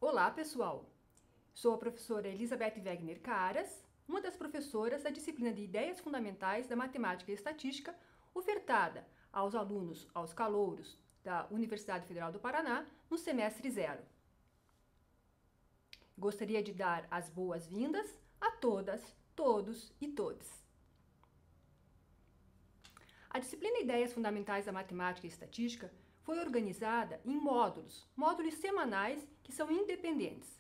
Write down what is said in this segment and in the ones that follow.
Olá, pessoal! Sou a professora Elizabeth Wegner Caras, uma das professoras da disciplina de Ideias Fundamentais da Matemática e Estatística, ofertada aos alunos, aos calouros da Universidade Federal do Paraná, no semestre 0. Gostaria de dar as boas-vindas a todas, todos e todes. A disciplina Ideias Fundamentais da Matemática e Estatística foi organizada em módulos semanais que são independentes.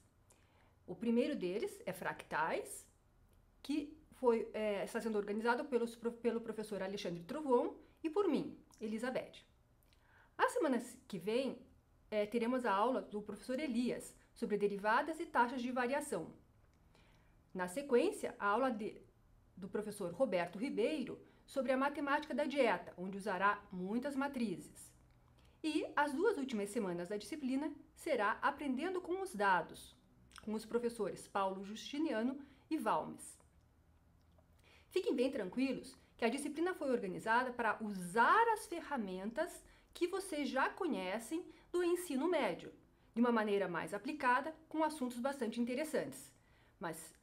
O primeiro deles é Fractais, que está sendo organizado pelo professor Alexandre Trovon e por mim, Elizabeth. A semana que vem teremos a aula do professor Elias sobre derivadas e taxas de variação. Na sequência, a aula do professor Roberto Ribeiro sobre a matemática da dieta, onde usará muitas matrizes. E as 2 últimas semanas da disciplina será Aprendendo com os Dados, com os professores Paulo Justiniano e Valmes. Fiquem bem tranquilos que a disciplina foi organizada para usar as ferramentas que vocês já conhecem do ensino médio, de uma maneira mais aplicada, com assuntos bastante interessantes. Mas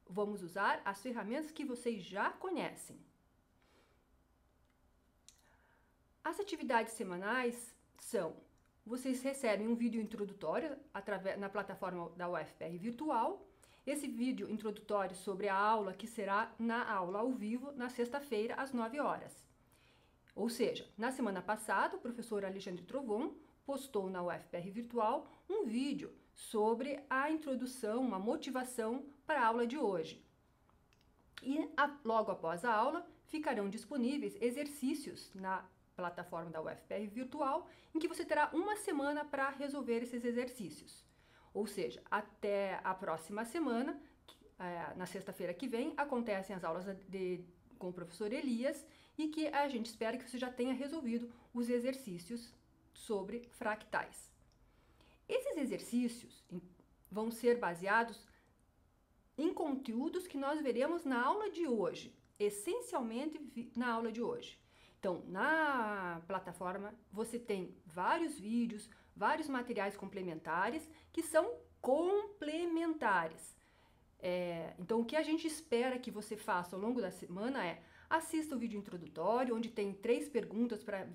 vamos usar as ferramentas que vocês já conhecem. As atividades semanais são: vocês recebem um vídeo introdutório na plataforma da UFPR Virtual. Esse vídeo introdutório sobre a aula que será na aula ao vivo na sexta-feira às 9 horas. Ou seja, na semana passada, o professor Alexandre Trovon postou na UFPR Virtual um vídeo sobre a introdução, uma motivação para a aula de hoje. E logo após a aula, ficarão disponíveis exercícios na plataforma da UFPR Virtual, em que você terá uma semana para resolver esses exercícios. Ou seja, até a próxima semana, na sexta-feira que vem, acontecem as aulas com o professor Elias, e que a gente espera que você já tenha resolvido os exercícios sobre fractais. Esses exercícios vão ser baseados em conteúdos que nós veremos na aula de hoje, essencialmente na aula de hoje. Então, na plataforma você tem vários vídeos, vários materiais complementares que são complementares. Então, o que a gente espera que você faça ao longo da semana é: assista o vídeo introdutório, onde tem 3 perguntas para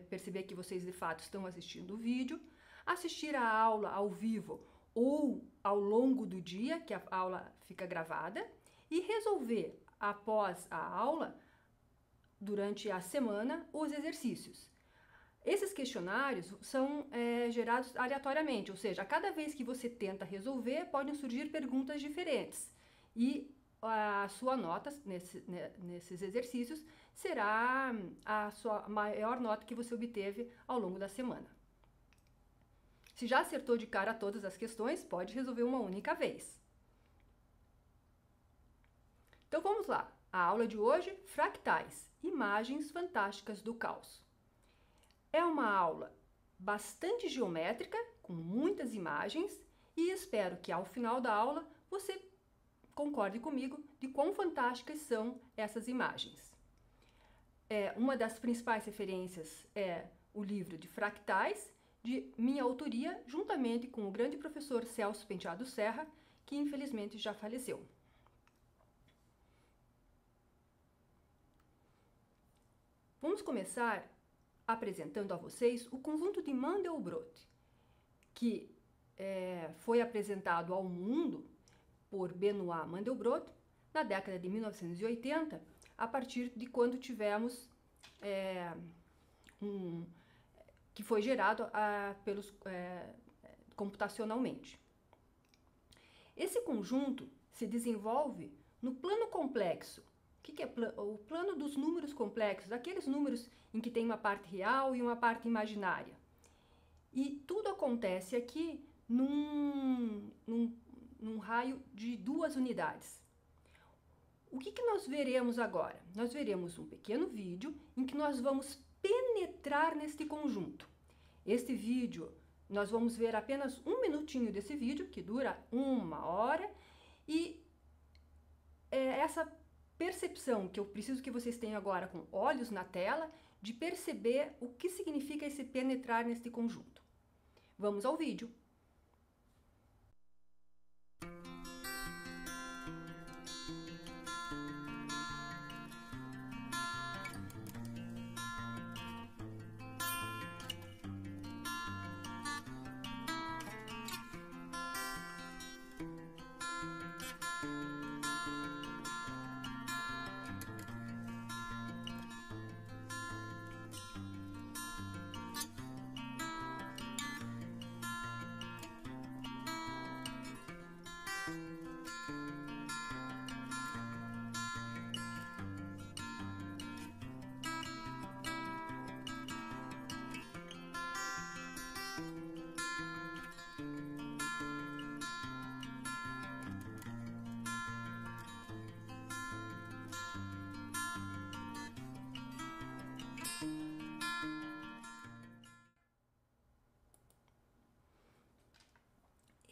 perceber que vocês de fato estão assistindo o vídeo, assistir a aula ao vivo ou ao longo do dia, que a aula fica gravada, e resolver após a aula, durante a semana, os exercícios. Esses questionários são gerados aleatoriamente, ou seja, a cada vez que você tenta resolver, podem surgir perguntas diferentes. E a sua nota nesses exercícios será a sua maior nota que você obteve ao longo da semana. Se já acertou de cara todas as questões, pode resolver uma única vez. Então vamos lá. A aula de hoje, Fractais, Imagens Fantásticas do Caos. É uma aula bastante geométrica, com muitas imagens, e espero que ao final da aula você concorde comigo de quão fantásticas são essas imagens. Uma das principais referências é o livro de Fractais, de minha autoria, juntamente com o grande professor Celso Penteado Serra, que infelizmente já faleceu. Vamos começar apresentando a vocês o conjunto de Mandelbrot, que foi apresentado ao mundo por Benoit Mandelbrot na década de 1980, a partir de quando tivemos que foi gerado computacionalmente. Esse conjunto se desenvolve no plano complexo. O que é o plano dos números complexos? Aqueles números em que tem uma parte real e uma parte imaginária. E tudo acontece aqui num raio de 2 unidades. O que nós veremos agora? Nós veremos um pequeno vídeo em que nós vamos penetrar neste conjunto. Este vídeo, nós vamos ver apenas 1 minutinho desse vídeo, que dura 1 hora, e essa percepção que eu preciso que vocês tenham agora com olhos na tela, de perceber o que significa esse penetrar neste conjunto. Vamos ao vídeo.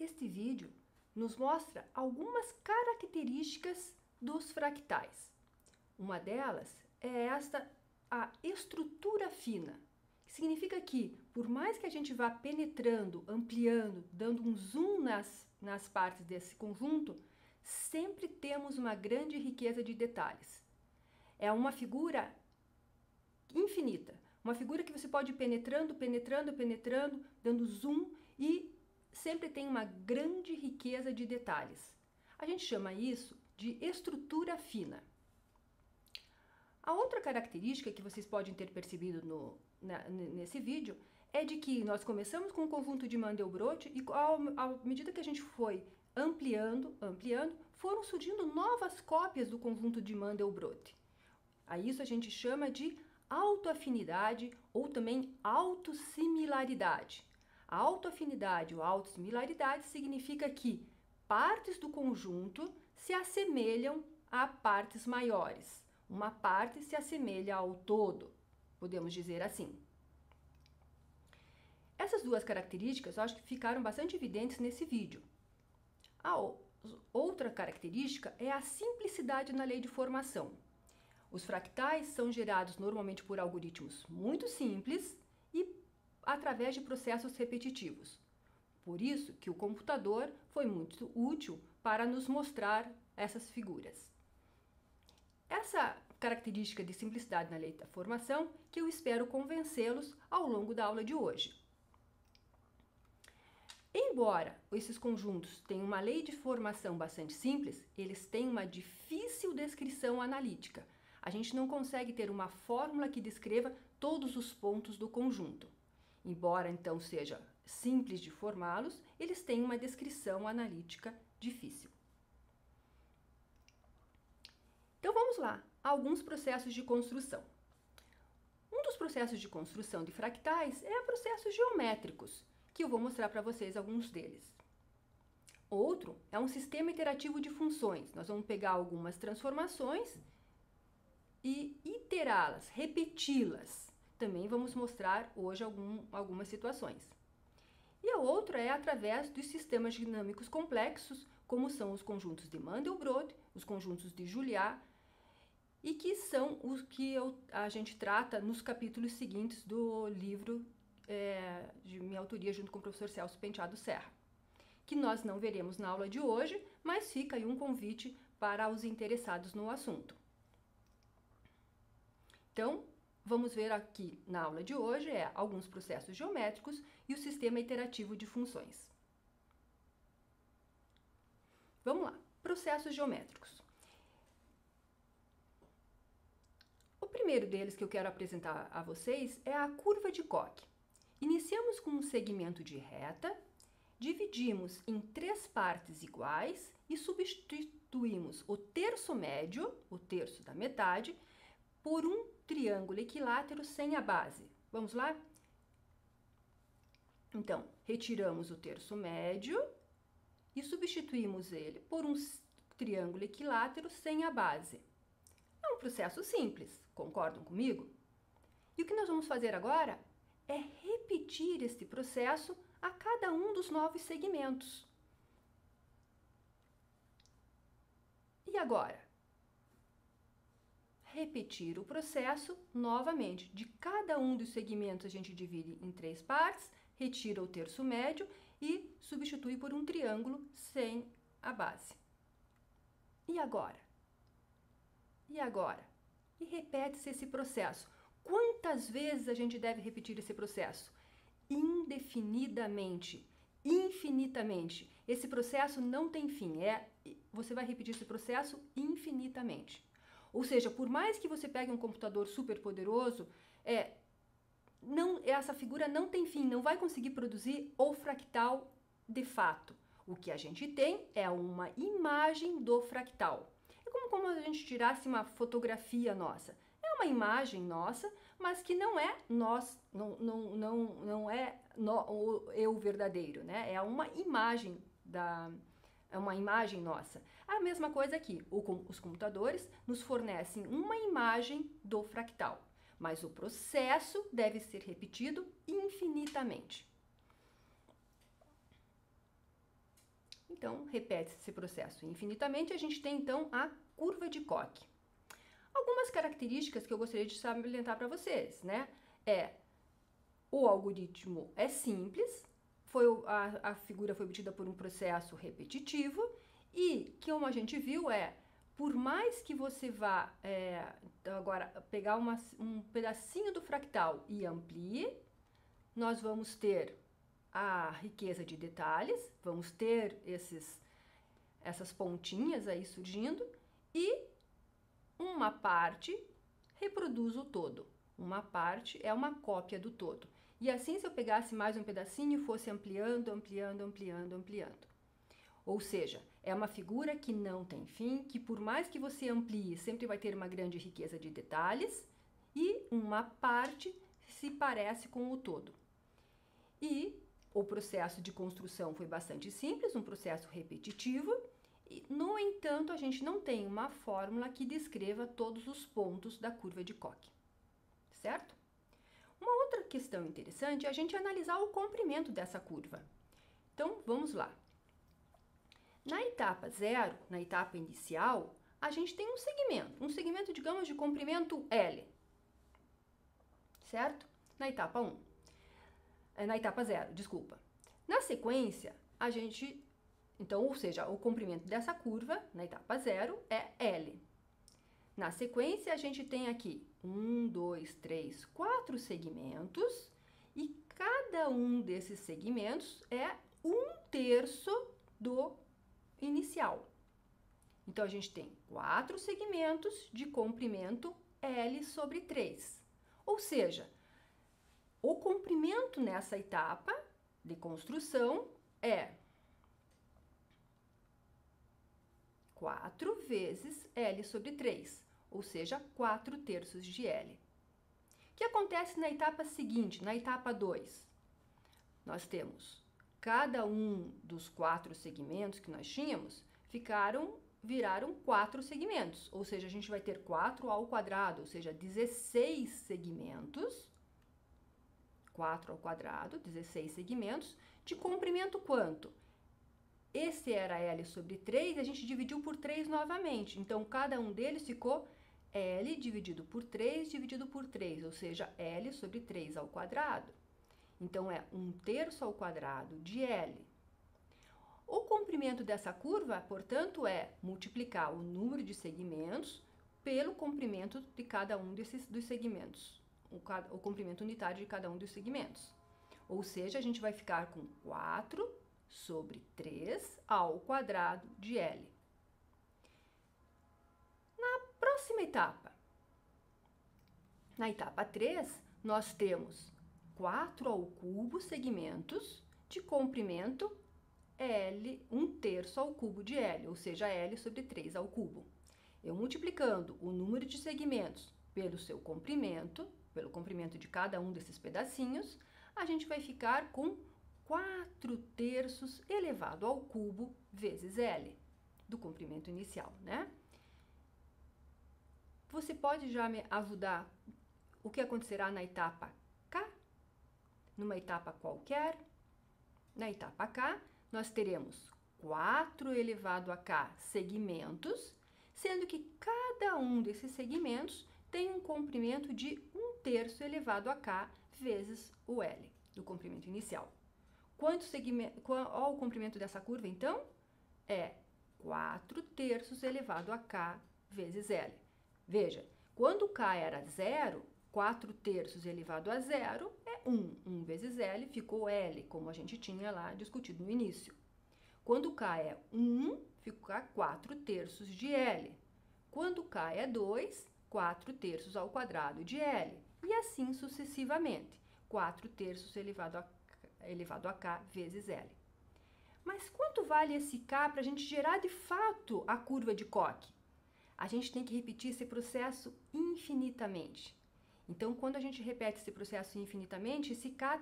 Este vídeo nos mostra algumas características dos fractais. Uma delas é a estrutura fina, que significa que, por mais que a gente vá penetrando, ampliando, dando um zoom nas partes desse conjunto, sempre temos uma grande riqueza de detalhes. É uma figura infinita, uma figura que você pode ir penetrando, dando zoom e sempre tem uma grande riqueza de detalhes. A gente chama isso de estrutura fina. A outra característica que vocês podem ter percebido nesse vídeo é de que nós começamos com um conjunto de Mandelbrot e à medida que a gente foi ampliando, foram surgindo novas cópias do conjunto de Mandelbrot. A isso a gente chama de autoafinidade ou também autossimilaridade. A autoafinidade ou autossimilaridade significa que partes do conjunto se assemelham a partes maiores. Uma parte se assemelha ao todo, podemos dizer assim. Essas duas características eu acho que ficaram bastante evidentes nesse vídeo. A outra característica é a simplicidade na lei de formação. Os fractais são gerados normalmente por algoritmos muito simples e através de processos repetitivos. Por isso que o computador foi muito útil para nos mostrar essas figuras. Essa característica de simplicidade na lei da formação que eu espero convencê-los ao longo da aula de hoje. Embora esses conjuntos tenham uma lei de formação bastante simples, eles têm uma difícil descrição analítica. A gente não consegue ter uma fórmula que descreva todos os pontos do conjunto. Embora então seja simples de formá-los, eles têm uma descrição analítica difícil. Então vamos lá, alguns processos de construção. Um dos processos de construção de fractais é processos geométricos, que eu vou mostrar para vocês alguns deles. Outro é um sistema iterativo de funções. Nós vamos pegar algumas transformações e iterá-las, repeti-las. Também vamos mostrar hoje algumas situações. E a outra é através dos sistemas dinâmicos complexos, como são os conjuntos de Mandelbrot, os conjuntos de Juliá, e que são os que a gente trata nos capítulos seguintes do livro de minha autoria, junto com o professor Celso Penteado Serra, que nós não veremos na aula de hoje, mas fica aí um convite para os interessados no assunto. Então, vamos ver aqui na aula de hoje alguns processos geométricos e o sistema iterativo de funções. Vamos lá, processos geométricos. O primeiro deles que eu quero apresentar a vocês é a curva de Koch. Iniciamos com um segmento de reta, dividimos em 3 partes iguais e substituímos o terço médio, o terço da metade, por um triângulo equilátero sem a base. Vamos lá? Então, retiramos o terço médio e substituímos ele por um triângulo equilátero sem a base. É um processo simples, concordam comigo? E o que nós vamos fazer agora é repetir este processo a cada um dos novos segmentos. E agora? repetir o processo novamente. De cada um dos segmentos a gente divide em 3 partes, retira o terço médio e substitui por um triângulo sem a base. E agora? E agora? E repete-se esse processo. Quantas vezes a gente deve repetir esse processo? Indefinidamente, infinitamente. Esse processo não tem fim, você vai repetir esse processo infinitamente. Ou seja, por mais que você pegue um computador super poderoso, essa figura não tem fim, não vai conseguir produzir o fractal de fato. O que a gente tem é uma imagem do fractal. É como a gente tirasse uma fotografia nossa. É uma imagem nossa, mas que não é nós, não é o eu verdadeiro, né? É uma imagem nossa. A mesma coisa aqui, os computadores nos fornecem uma imagem do fractal, mas o processo deve ser repetido infinitamente. Então, repete-se esse processo infinitamente. A gente tem, então, a curva de Koch. Algumas características que eu gostaria de salientar para vocês, né? O algoritmo é simples, a figura foi obtida por um processo repetitivo e, como a gente viu, por mais que você vá agora pegar um pedacinho do fractal e amplie, nós vamos ter a riqueza de detalhes, vamos ter essas pontinhas aí surgindo e uma parte reproduz o todo. Uma parte é uma cópia do todo. E assim, se eu pegasse mais um pedacinho e fosse ampliando, ampliando, ampliando, ampliando. Ou seja, é uma figura que não tem fim, que por mais que você amplie, sempre vai ter uma grande riqueza de detalhes e uma parte se parece com o todo. E o processo de construção foi bastante simples, um processo repetitivo. No entanto, a gente não tem uma fórmula que descreva todos os pontos da curva de Koch, certo? Uma outra questão interessante é a gente analisar o comprimento dessa curva. Então, vamos lá. Na etapa 0, na etapa inicial, a gente tem um segmento, digamos, de comprimento L, certo? Na etapa 0, desculpa. Na sequência, a gente... Então, ou seja, o comprimento dessa curva, na etapa 0, é L. Na sequência, a gente tem aqui 1, 2, 3, 4 segmentos e cada um desses segmentos é 1/3 do inicial. Então, a gente tem 4 segmentos de comprimento L sobre 3. Ou seja, o comprimento nessa etapa de construção é 4 vezes L sobre 3, ou seja, 4/3 de L. O que acontece na etapa seguinte, na etapa 2? Nós temos cada um dos 4 segmentos que nós tínhamos viraram 4 segmentos, ou seja, a gente vai ter 4 ao quadrado, ou seja, 16 segmentos, 4 ao quadrado, 16 segmentos, de comprimento quanto? Esse era L sobre 3, a gente dividiu por 3 novamente. Então, cada um deles ficou L dividido por 3, dividido por 3, ou seja, L sobre 3 ao quadrado. Então, é 1/3 ao quadrado de L. O comprimento dessa curva, portanto, é multiplicar o número de segmentos pelo comprimento de cada um dos segmentos, o comprimento unitário de cada um dos segmentos. Ou seja, a gente vai ficar com 4 sobre 3 ao quadrado de L. Na próxima etapa, na etapa 3, nós temos 4 ao cubo segmentos de comprimento L, 1/3 ao cubo de L, ou seja, L sobre 3 ao cubo. Eu multiplicando o número de segmentos pelo seu comprimento, pelo comprimento de cada um desses pedacinhos, a gente vai ficar com 4/3 elevado ao cubo vezes L, do comprimento inicial, né? Você pode já me ajudar o que acontecerá na etapa K? Numa etapa qualquer, na etapa K, nós teremos 4 elevado a K segmentos sendo que cada um desses segmentos tem um comprimento de 1/3 elevado a k vezes o L do comprimento inicial. Qual o comprimento dessa curva, então? É 4/3 elevado a k vezes L. Veja, quando k era 0, 4/3 elevado a 0 é 1. 1 vezes L ficou L, como a gente tinha lá discutido no início. Quando k é 1, fica 4/3 de L. Quando k é 2, 4/3 ao quadrado de L. E assim sucessivamente. 4/3 elevado a k vezes L. Mas quanto vale esse k para a gente gerar de fato a curva de Koch? A gente tem que repetir esse processo infinitamente. Então, quando a gente repete esse processo infinitamente, esse k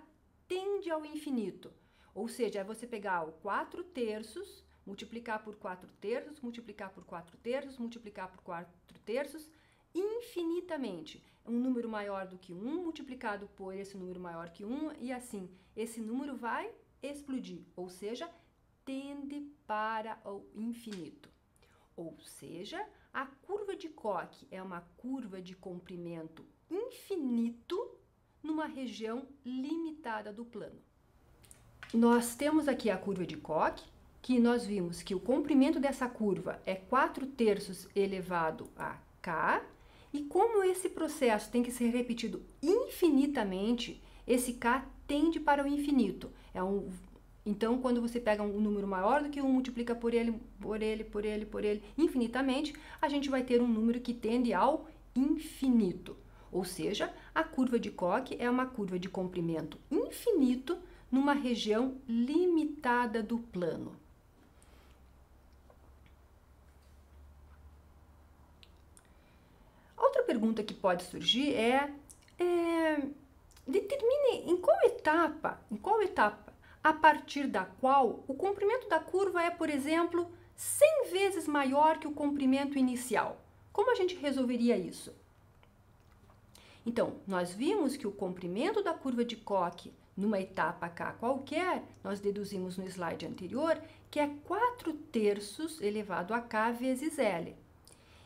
tende ao infinito. Ou seja, é você pegar o 4/3, multiplicar por 4/3, multiplicar por 4/3, multiplicar por 4/3, infinitamente. Um número maior do que 1 multiplicado por esse número maior que 1 e assim, esse número vai explodir, ou seja, tende para o infinito. Ou seja, a curva de Koch é uma curva de comprimento infinito numa região limitada do plano. Nós temos aqui a curva de Koch, que nós vimos que o comprimento dessa curva é 4/3 elevado a k, e como esse processo tem que ser repetido infinitamente, esse k tende para o infinito. Então, quando você pega um número maior do que 1, multiplica por ele, infinitamente, a gente vai ter um número que tende ao infinito. Ou seja, a curva de Koch é uma curva de comprimento infinito numa região limitada do plano. Outra pergunta que pode surgir determine em qual etapa, a partir da qual o comprimento da curva é, por exemplo, 100 vezes maior que o comprimento inicial. Como a gente resolveria isso? Então, nós vimos que o comprimento da curva de Koch numa etapa k qualquer, nós deduzimos no slide anterior, que é 4/3 elevado a k vezes L.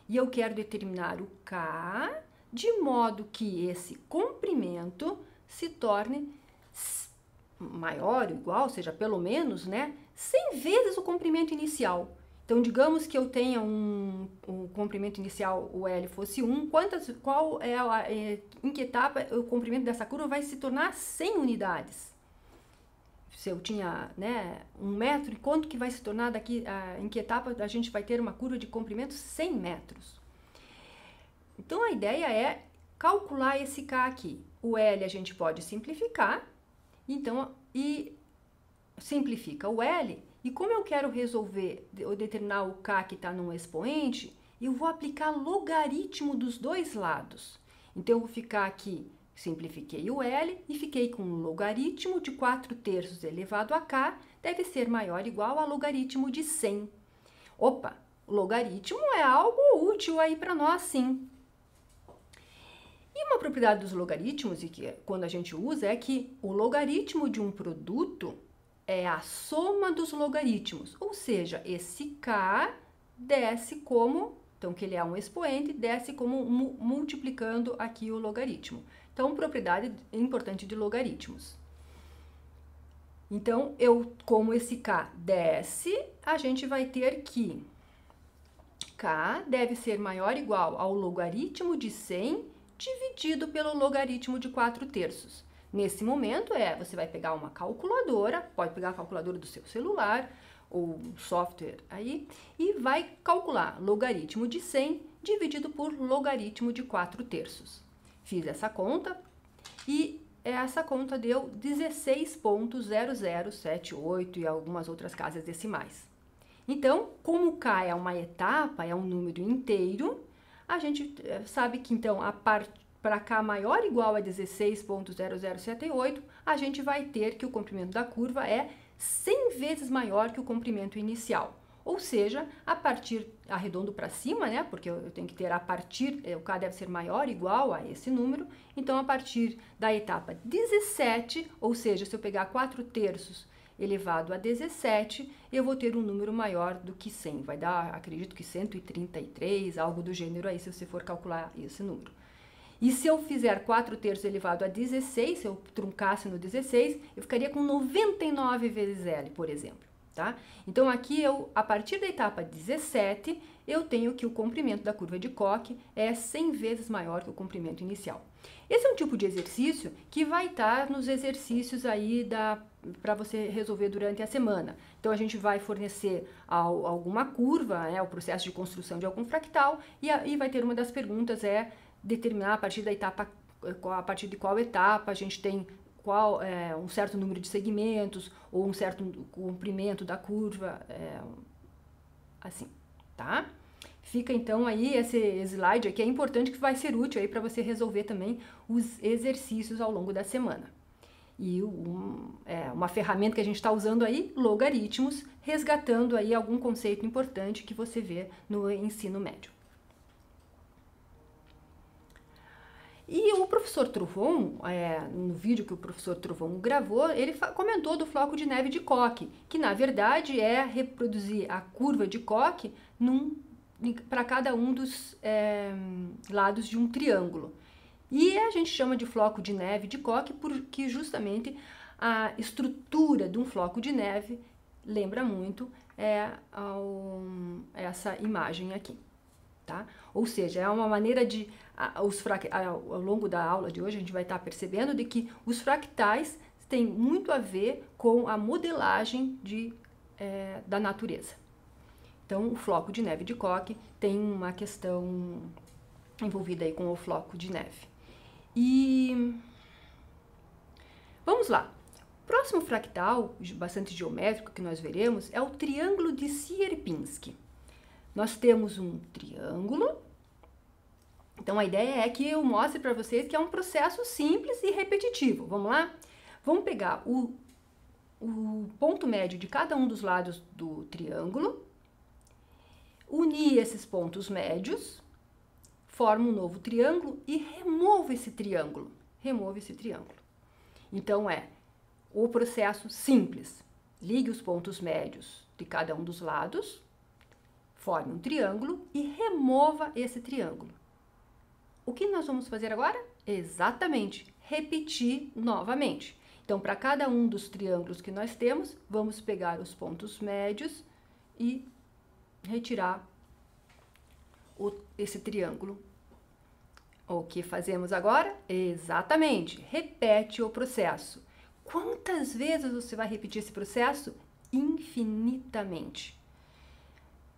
E eu quero determinar o k de modo que esse comprimento se torne maior ou igual, ou seja, pelo menos, 100 vezes o comprimento inicial. Então, digamos que eu tenha um comprimento inicial, o L fosse 1, em que etapa o comprimento dessa curva vai se tornar 100 unidades? Se eu tinha 1 metro, quanto que vai se tornar daqui, em que etapa a gente vai ter uma curva de comprimento 100 metros? Então, a ideia é calcular esse K aqui. O L a gente pode simplificar, então, e simplifica o L, e como eu quero resolver ou determinar o K que está num expoente, eu vou aplicar logaritmo dos dois lados. Então, eu vou ficar aqui, simplifiquei o L e fiquei com um logaritmo de 4/3 elevado a K, deve ser maior ou igual a logaritmo de 100. Opa, logaritmo é algo útil aí para nós, sim. E uma propriedade dos logaritmos, e que quando a gente usa, é que o logaritmo de um produto é a soma dos logaritmos, ou seja, esse K desce como, então que ele é um expoente, desce como multiplicando aqui o logaritmo. Então, propriedade importante de logaritmos. Então, como esse K desce, a gente vai ter que K deve ser maior ou igual ao logaritmo de 100 dividido pelo logaritmo de 4/3. Nesse momento, você vai pegar uma calculadora, pode pegar a calculadora do seu celular ou software aí, e vai calcular logaritmo de 100 dividido por logaritmo de 4/3. Fiz essa conta e essa conta deu 16,0078 e algumas outras casas decimais. Então, como K é uma etapa, é um número inteiro, a gente sabe que, então, para K maior ou igual a 16,0078, a gente vai ter que o comprimento da curva é 100 vezes maior que o comprimento inicial. Ou seja, arredondo para cima, porque eu tenho que ter o K deve ser maior ou igual a esse número. Então, a partir da etapa 17, ou seja, se eu pegar 4/3 elevado a 17, eu vou ter um número maior do que 100. Vai dar, acredito que 133, algo do gênero aí, se você for calcular esse número. E se eu fizer 4/3 elevado a 16, se eu truncasse no 16, eu ficaria com 99 vezes L, por exemplo, tá? Então, aqui, a partir da etapa 17, eu tenho que o comprimento da curva de Koch é 100 vezes maior que o comprimento inicial. Esse é um tipo de exercício que vai estar nos exercícios aí para você resolver durante a semana. Então, a gente vai fornecer alguma curva, o processo de construção de algum fractal, e aí vai ter uma das perguntas, determinar a partir da etapa, a partir de qual etapa a gente tem um certo número de segmentos ou um certo comprimento da curva, assim, tá? Fica então aí esse slide aqui, é importante, que vai ser útil aí para você resolver também os exercícios ao longo da semana. E uma ferramenta que a gente está usando aí, logaritmos, resgatando aí algum conceito importante que você vê no ensino médio. E o professor Trovon, no vídeo que o professor Trovon gravou, ele comentou do floco de neve de Koch, que na verdade é reproduzir a curva de Koch para cada um dos lados de um triângulo. E a gente chama de floco de neve de Koch porque justamente a estrutura de um floco de neve lembra muito essa imagem aqui. Tá? Ou seja, é uma maneira de, ao longo da aula de hoje, a gente vai estar percebendo de que os fractais têm muito a ver com a modelagem da natureza. Então, o floco de neve de Koch tem uma questão envolvida aí com o floco de neve. E vamos lá. O próximo fractal, bastante geométrico, que nós veremos, é o triângulo de Sierpinski. Nós temos um triângulo, então a ideia é que eu mostre para vocês que é um processo simples e repetitivo. Vamos lá? Vamos pegar o ponto médio de cada um dos lados do triângulo, unir esses pontos médios, forma um novo triângulo e remova esse triângulo. Remove esse triângulo. Então, o processo simples. Ligue os pontos médios de cada um dos lados, forme um triângulo e remova esse triângulo. O que nós vamos fazer agora? Exatamente, repetir novamente. Então, para cada um dos triângulos que nós temos, vamos pegar os pontos médios e retirar esse triângulo. O que fazemos agora? Exatamente, repete o processo. Quantas vezes você vai repetir esse processo? Infinitamente.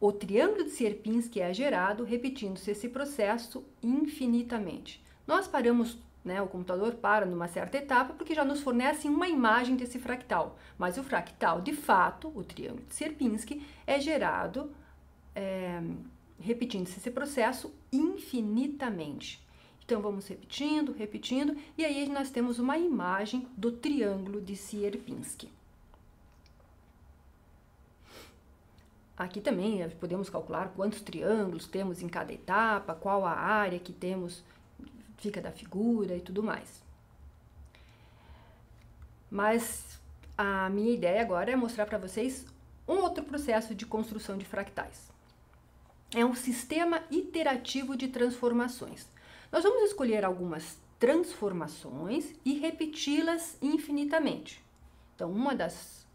O triângulo de Sierpinski é gerado repetindo-se esse processo infinitamente. Nós paramos, o computador para numa certa etapa porque já nos fornece uma imagem desse fractal. Mas o fractal, de fato, o triângulo de Sierpinski, é gerado repetindo-se esse processo infinitamente. Então, vamos repetindo, repetindo, e aí nós temos uma imagem do triângulo de Sierpinski. Aqui também podemos calcular quantos triângulos temos em cada etapa, qual a área que temos, fica da figura e tudo mais. Mas a minha ideia agora é mostrar para vocês um outro processo de construção de fractais. É um sistema iterativo de transformações. Nós vamos escolher algumas transformações e repeti-las infinitamente. Então, uma das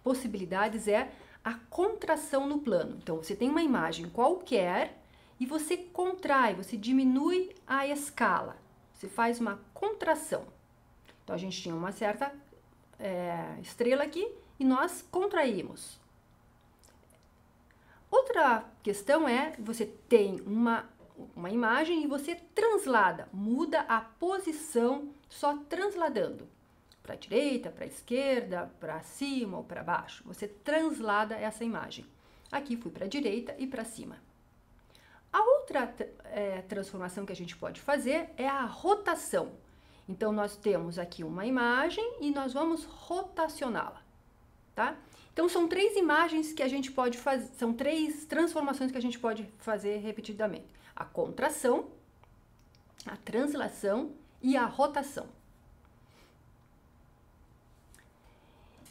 possibilidades é a contração no plano. Então, você tem uma imagem qualquer e você contrai, você diminui a escala. Você faz uma contração. Então, a gente tinha uma certa estrela aqui e nós contraímos. Outra questão é, você tem uma imagem e você translada, muda a posição só transladando. Para a direita, para a esquerda, para cima ou para baixo. Você translada essa imagem. Aqui fui para a direita e para cima. A outra transformação que a gente pode fazer é a rotação. Então, nós temos aqui uma imagem e nós vamos rotacioná-la, tá? Então, são três imagens que a gente pode fazer, são três transformações que a gente pode fazer repetidamente. A contração, a translação e a rotação.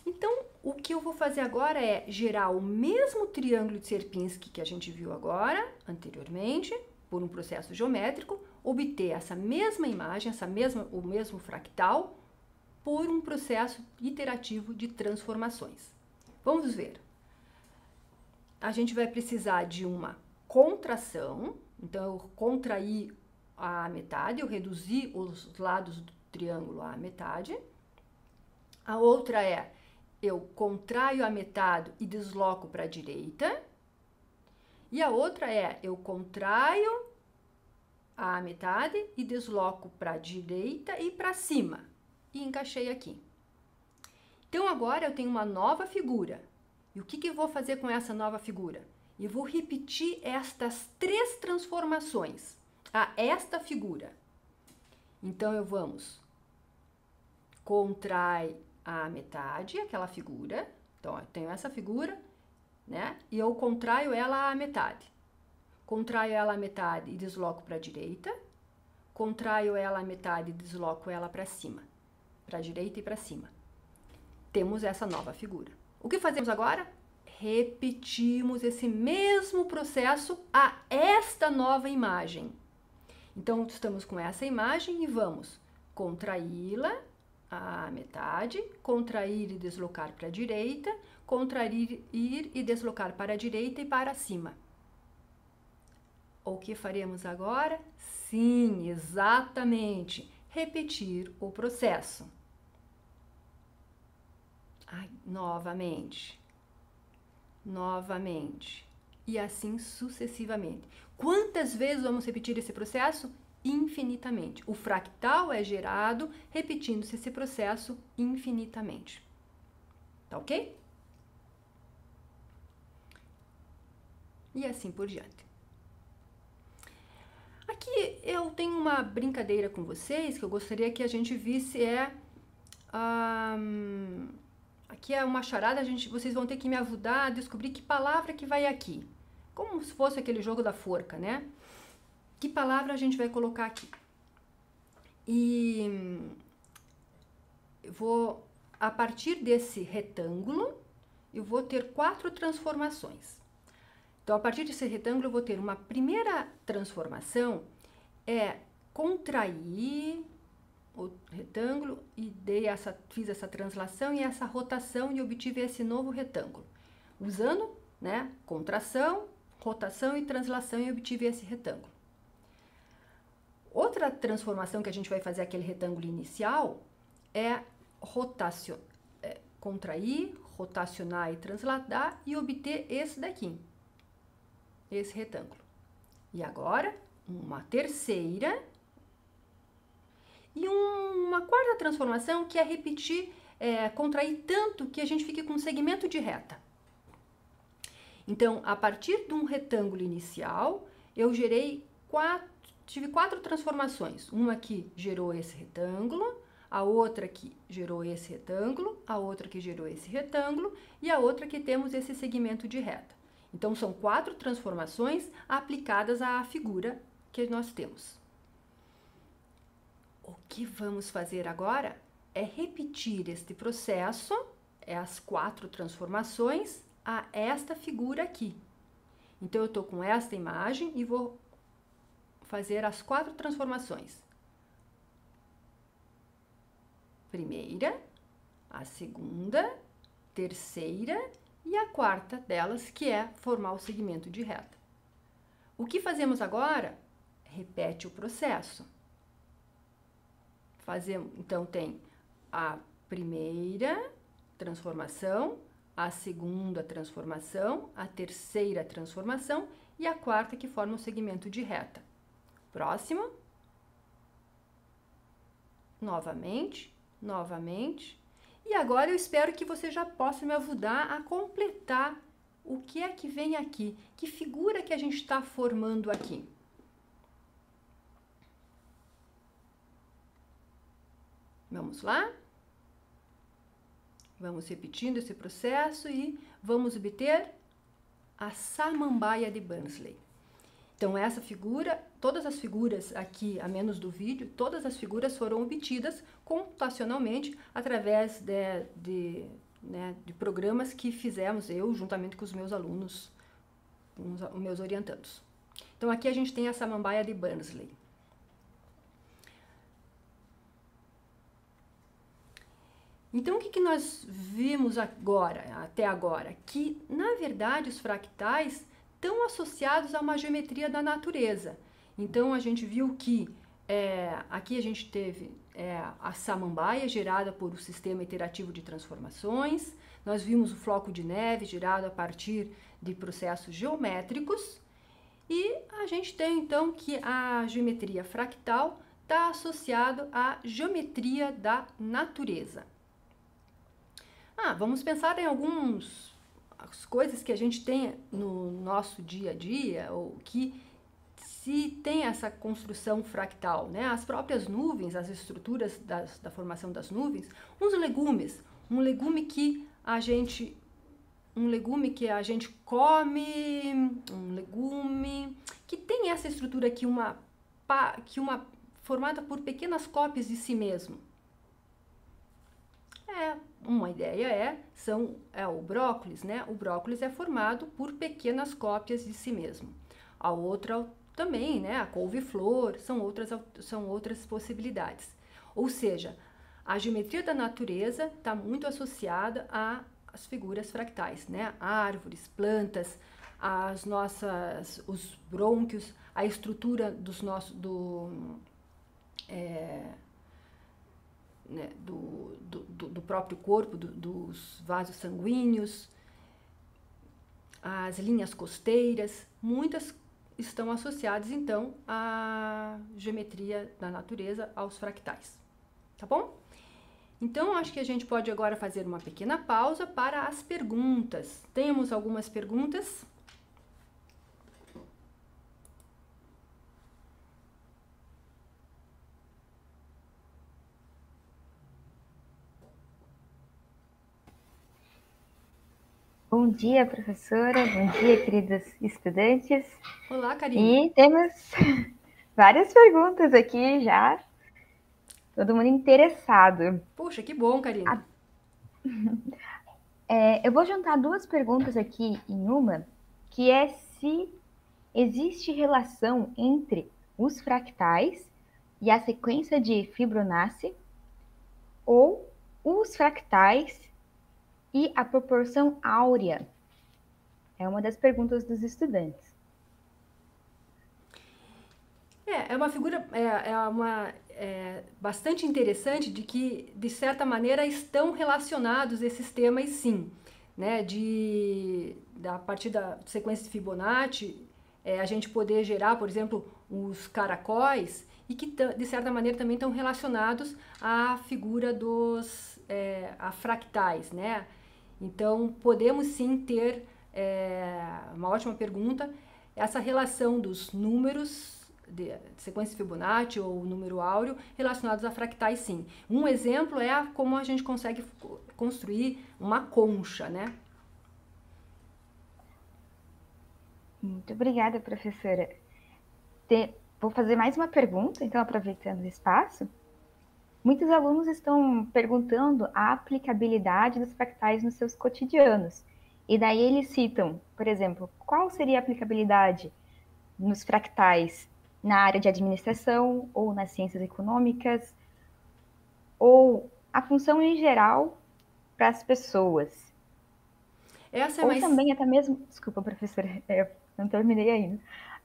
Então, o que eu vou fazer agora é gerar o mesmo triângulo de Sierpinski que a gente viu agora, anteriormente, por um processo geométrico, obter essa mesma imagem, o mesmo fractal, por um processo iterativo de transformações. Vamos ver. A gente vai precisar de uma contração, então eu contraí a metade, eu reduzi os lados do triângulo à metade. A outra é, eu contraio a metade e desloco para a direita. E a outra é, eu contraio a metade e desloco para a direita e para cima. E encaixei aqui. Então, agora eu tenho uma nova figura. E o que eu vou fazer com essa nova figura? Eu vou repetir estas 3 transformações a esta figura. Então, contrai a metade, aquela figura. Então, eu tenho essa figura, né? E eu contraio ela à metade. Contraio ela à metade e desloco para a direita. Contraio ela à metade e desloco ela para cima. Para a direita e para cima. Temos essa nova figura. O que fazemos agora? Repetimos esse mesmo processo a esta nova imagem. Então, estamos com essa imagem e vamos contraí-la à metade, contrair e deslocar para a direita, contrair e deslocar para a direita e para cima. O que faremos agora? Sim, exatamente, repetir o processo. Novamente, e assim sucessivamente. Quantas vezes vamos repetir esse processo? Infinitamente. O fractal é gerado repetindo-se esse processo infinitamente. Tá ok? E assim por diante. Aqui eu tenho uma brincadeira com vocês que eu gostaria que a gente visse, aqui é uma charada, vocês vão ter que me ajudar a descobrir que palavra que vai aqui. Como se fosse aquele jogo da forca, né? Que palavra a gente vai colocar aqui? E a partir desse retângulo, eu vou ter 4 transformações. Então, a partir desse retângulo, eu vou ter uma primeira transformação, contrair o retângulo e fiz essa translação e essa rotação e obtive esse novo retângulo. Usando, né, contração, rotação e translação e obtive esse retângulo. Outra transformação que a gente vai fazer aquele retângulo inicial é contrair, rotacionar e transladar e obter esse daqui, esse retângulo. E agora, uma terceira e uma quarta transformação que é repetir, contrair tanto que a gente fique com um segmento de reta. Então, a partir de um retângulo inicial, eu tive 4 transformações. Uma que gerou esse retângulo, a outra que gerou esse retângulo, a outra que gerou esse retângulo e a outra que temos esse segmento de reta. Então, são 4 transformações aplicadas à figura que nós temos. O que vamos fazer agora é repetir este processo, as 4 transformações, a esta figura aqui. Então, eu estou com esta imagem e vou fazer as 4 transformações. Primeira, a segunda, terceira e a quarta delas, que é formar o segmento de reta. O que fazemos agora? Repete o processo. Então, tem a primeira transformação, a segunda transformação, a terceira transformação e a quarta que forma o segmento de reta. Próximo. Novamente. E agora eu espero que você já possa me ajudar a completar o que é que vem aqui. Que figura que a gente está formando aqui? Vamos lá? Vamos repetindo esse processo e vamos obter a samambaia de Barnsley. Então, essa figura, todas as figuras aqui, a menos do vídeo, todas as figuras foram obtidas computacionalmente através de né, de programas que fizemos eu juntamente com os meus alunos, com os meus orientandos. Então aqui a gente tem a samambaia de Barnsley. Então o que nós vimos até agora? Que na verdade os fractais estão associados a uma geometria da natureza. Então a gente viu que aqui a gente teve a samambaia gerada por um sistema iterativo de transformações. Nós vimos o floco de neve gerado a partir de processos geométricos. E a gente tem então que a geometria fractal está associada à geometria da natureza. Vamos pensar em algumas coisas que a gente tem no nosso dia a dia, ou que se tem essa construção fractal, né? As próprias nuvens, as estruturas da formação das nuvens, uns legumes, um legume que a gente come, um legume que tem essa estrutura aqui, formada por pequenas cópias de si mesmo. Uma ideia é o brócolis, né? O brócolis é formado por pequenas cópias de si mesmo. A outra também, né? A couve-flor, são outras possibilidades. Ou seja, a geometria da natureza está muito associada às figuras fractais, né? Árvores, plantas, os brônquios, a estrutura do próprio corpo, dos vasos sanguíneos, as linhas costeiras, muitas estão associadas então à geometria da natureza, aos fractais, tá bom? Então acho que a gente pode agora fazer uma pequena pausa para as perguntas. Temos algumas perguntas? Bom dia, professora. Bom dia, queridos estudantes. Olá, Karine. E temos várias perguntas aqui já. Todo mundo interessado. Puxa, que bom, Karine. Eu vou juntar duas perguntas aqui em uma, que é se existe relação entre os fractais e a sequência de Fibonacci, ou os fractais e a proporção áurea. É uma das perguntas dos estudantes. É uma figura bastante interessante de que, de certa maneira, estão relacionados esses temas, sim. Né? A partir da sequência de Fibonacci, a gente poder gerar, por exemplo, os caracóis, e que, de certa maneira, também estão relacionados à figura dos fractais, né? Então, podemos sim ter, uma ótima pergunta, essa relação dos números de sequência Fibonacci ou número áureo relacionados a fractais, sim. Um exemplo é como a gente consegue construir uma concha, né? Muito obrigada, professora. Vou fazer mais uma pergunta, então, aproveitando o espaço. Muitos alunos estão perguntando a aplicabilidade dos fractais nos seus cotidianos. E daí eles citam, por exemplo, qual seria a aplicabilidade nos fractais na área de administração ou nas ciências econômicas, ou a função em geral para as pessoas. Também até mesmo... Desculpa, professora, eu não terminei ainda.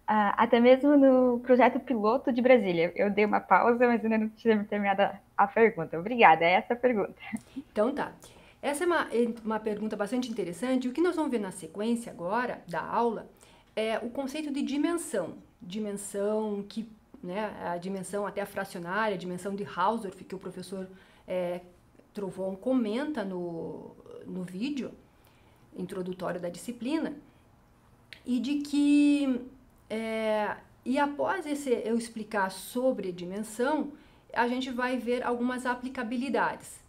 Até mesmo no projeto piloto de Brasília. Eu dei uma pausa, mas ainda não tinha terminado a pergunta. Obrigada, é essa a pergunta. Então tá. Essa é uma pergunta bastante interessante. O que nós vamos ver na sequência agora da aula é o conceito de dimensão. Dimensão que, né, a dimensão até a fracionária, a dimensão de Hausdorff, que o professor Trovon comenta no vídeo introdutório da disciplina, e de que, e após eu explicar sobre dimensão, a gente vai ver algumas aplicabilidades.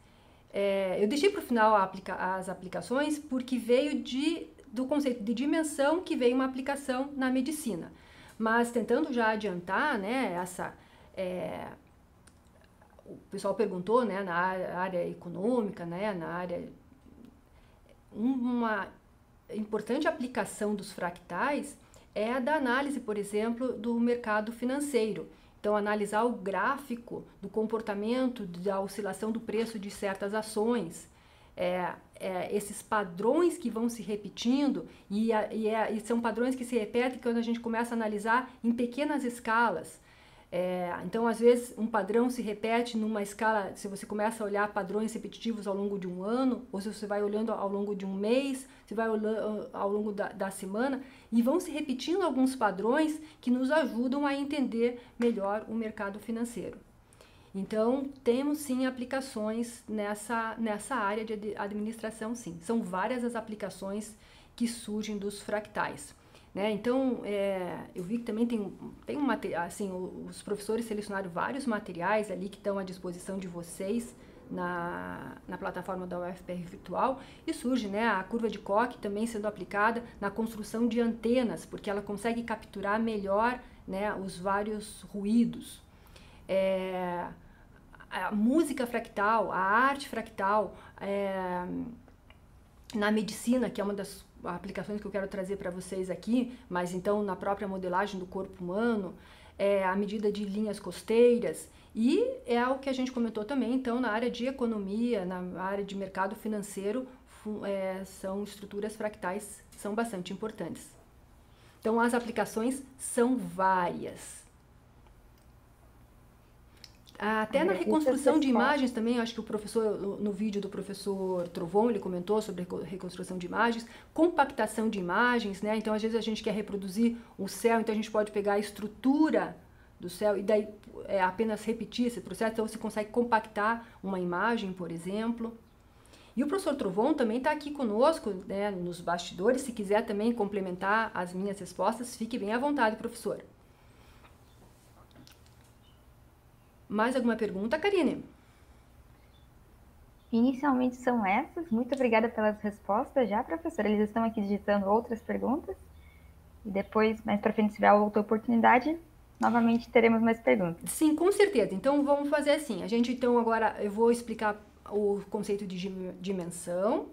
Eu deixei para o final as aplicações porque veio do conceito de dimensão que veio uma aplicação na medicina. Mas tentando já adiantar, né, o pessoal perguntou, né, na área econômica, né, na área uma importante aplicação dos fractais é a da análise, por exemplo, do mercado financeiro. Então, analisar o gráfico do comportamento da oscilação do preço de certas ações, esses padrões que vão se repetindo, e são padrões que se repetem quando a gente começa a analisar em pequenas escalas. Então, às vezes, um padrão se repete numa escala, se você começa a olhar padrões repetitivos ao longo de um ano, ou se você vai olhando ao longo de um mês, você vai olhando ao longo da semana, e vão se repetindo alguns padrões que nos ajudam a entender melhor o mercado financeiro. Então, temos sim aplicações nessa área de administração, sim. São várias as aplicações que surgem dos fractais. Né? Então, eu vi que também tem um material, assim, os professores selecionaram vários materiais ali que estão à disposição de vocês na plataforma da UFPR Virtual, e surge, né, a curva de Koch também sendo aplicada na construção de antenas, porque ela consegue capturar melhor, né, os vários ruídos. A música fractal, a arte fractal, na medicina, que é uma das aplicações que eu quero trazer para vocês aqui, mas então na própria modelagem do corpo humano, a medida de linhas costeiras, e é o que a gente comentou também, então na área de economia, na área de mercado financeiro, são estruturas fractais, são bastante importantes. Então as aplicações são várias. Até na reconstrução de imagens também, eu acho que o professor, no vídeo do professor Trovon, ele comentou sobre reconstrução de imagens, compactação de imagens, né? Então, às vezes a gente quer reproduzir o céu, então a gente pode pegar a estrutura do céu e daí apenas repetir esse processo, então você consegue compactar uma imagem, por exemplo. E o professor Trovon também está aqui conosco, né, nos bastidores, se quiser também complementar as minhas respostas, fique bem à vontade, professor. Mais alguma pergunta, Karine? Inicialmente são essas. Muito obrigada pelas respostas já, professora. Eles estão aqui digitando outras perguntas. E depois, mais para frente, se tiver outra oportunidade, novamente teremos mais perguntas. Sim, com certeza. Então, vamos fazer assim. A gente, então, agora, eu vou explicar o conceito de dimensão,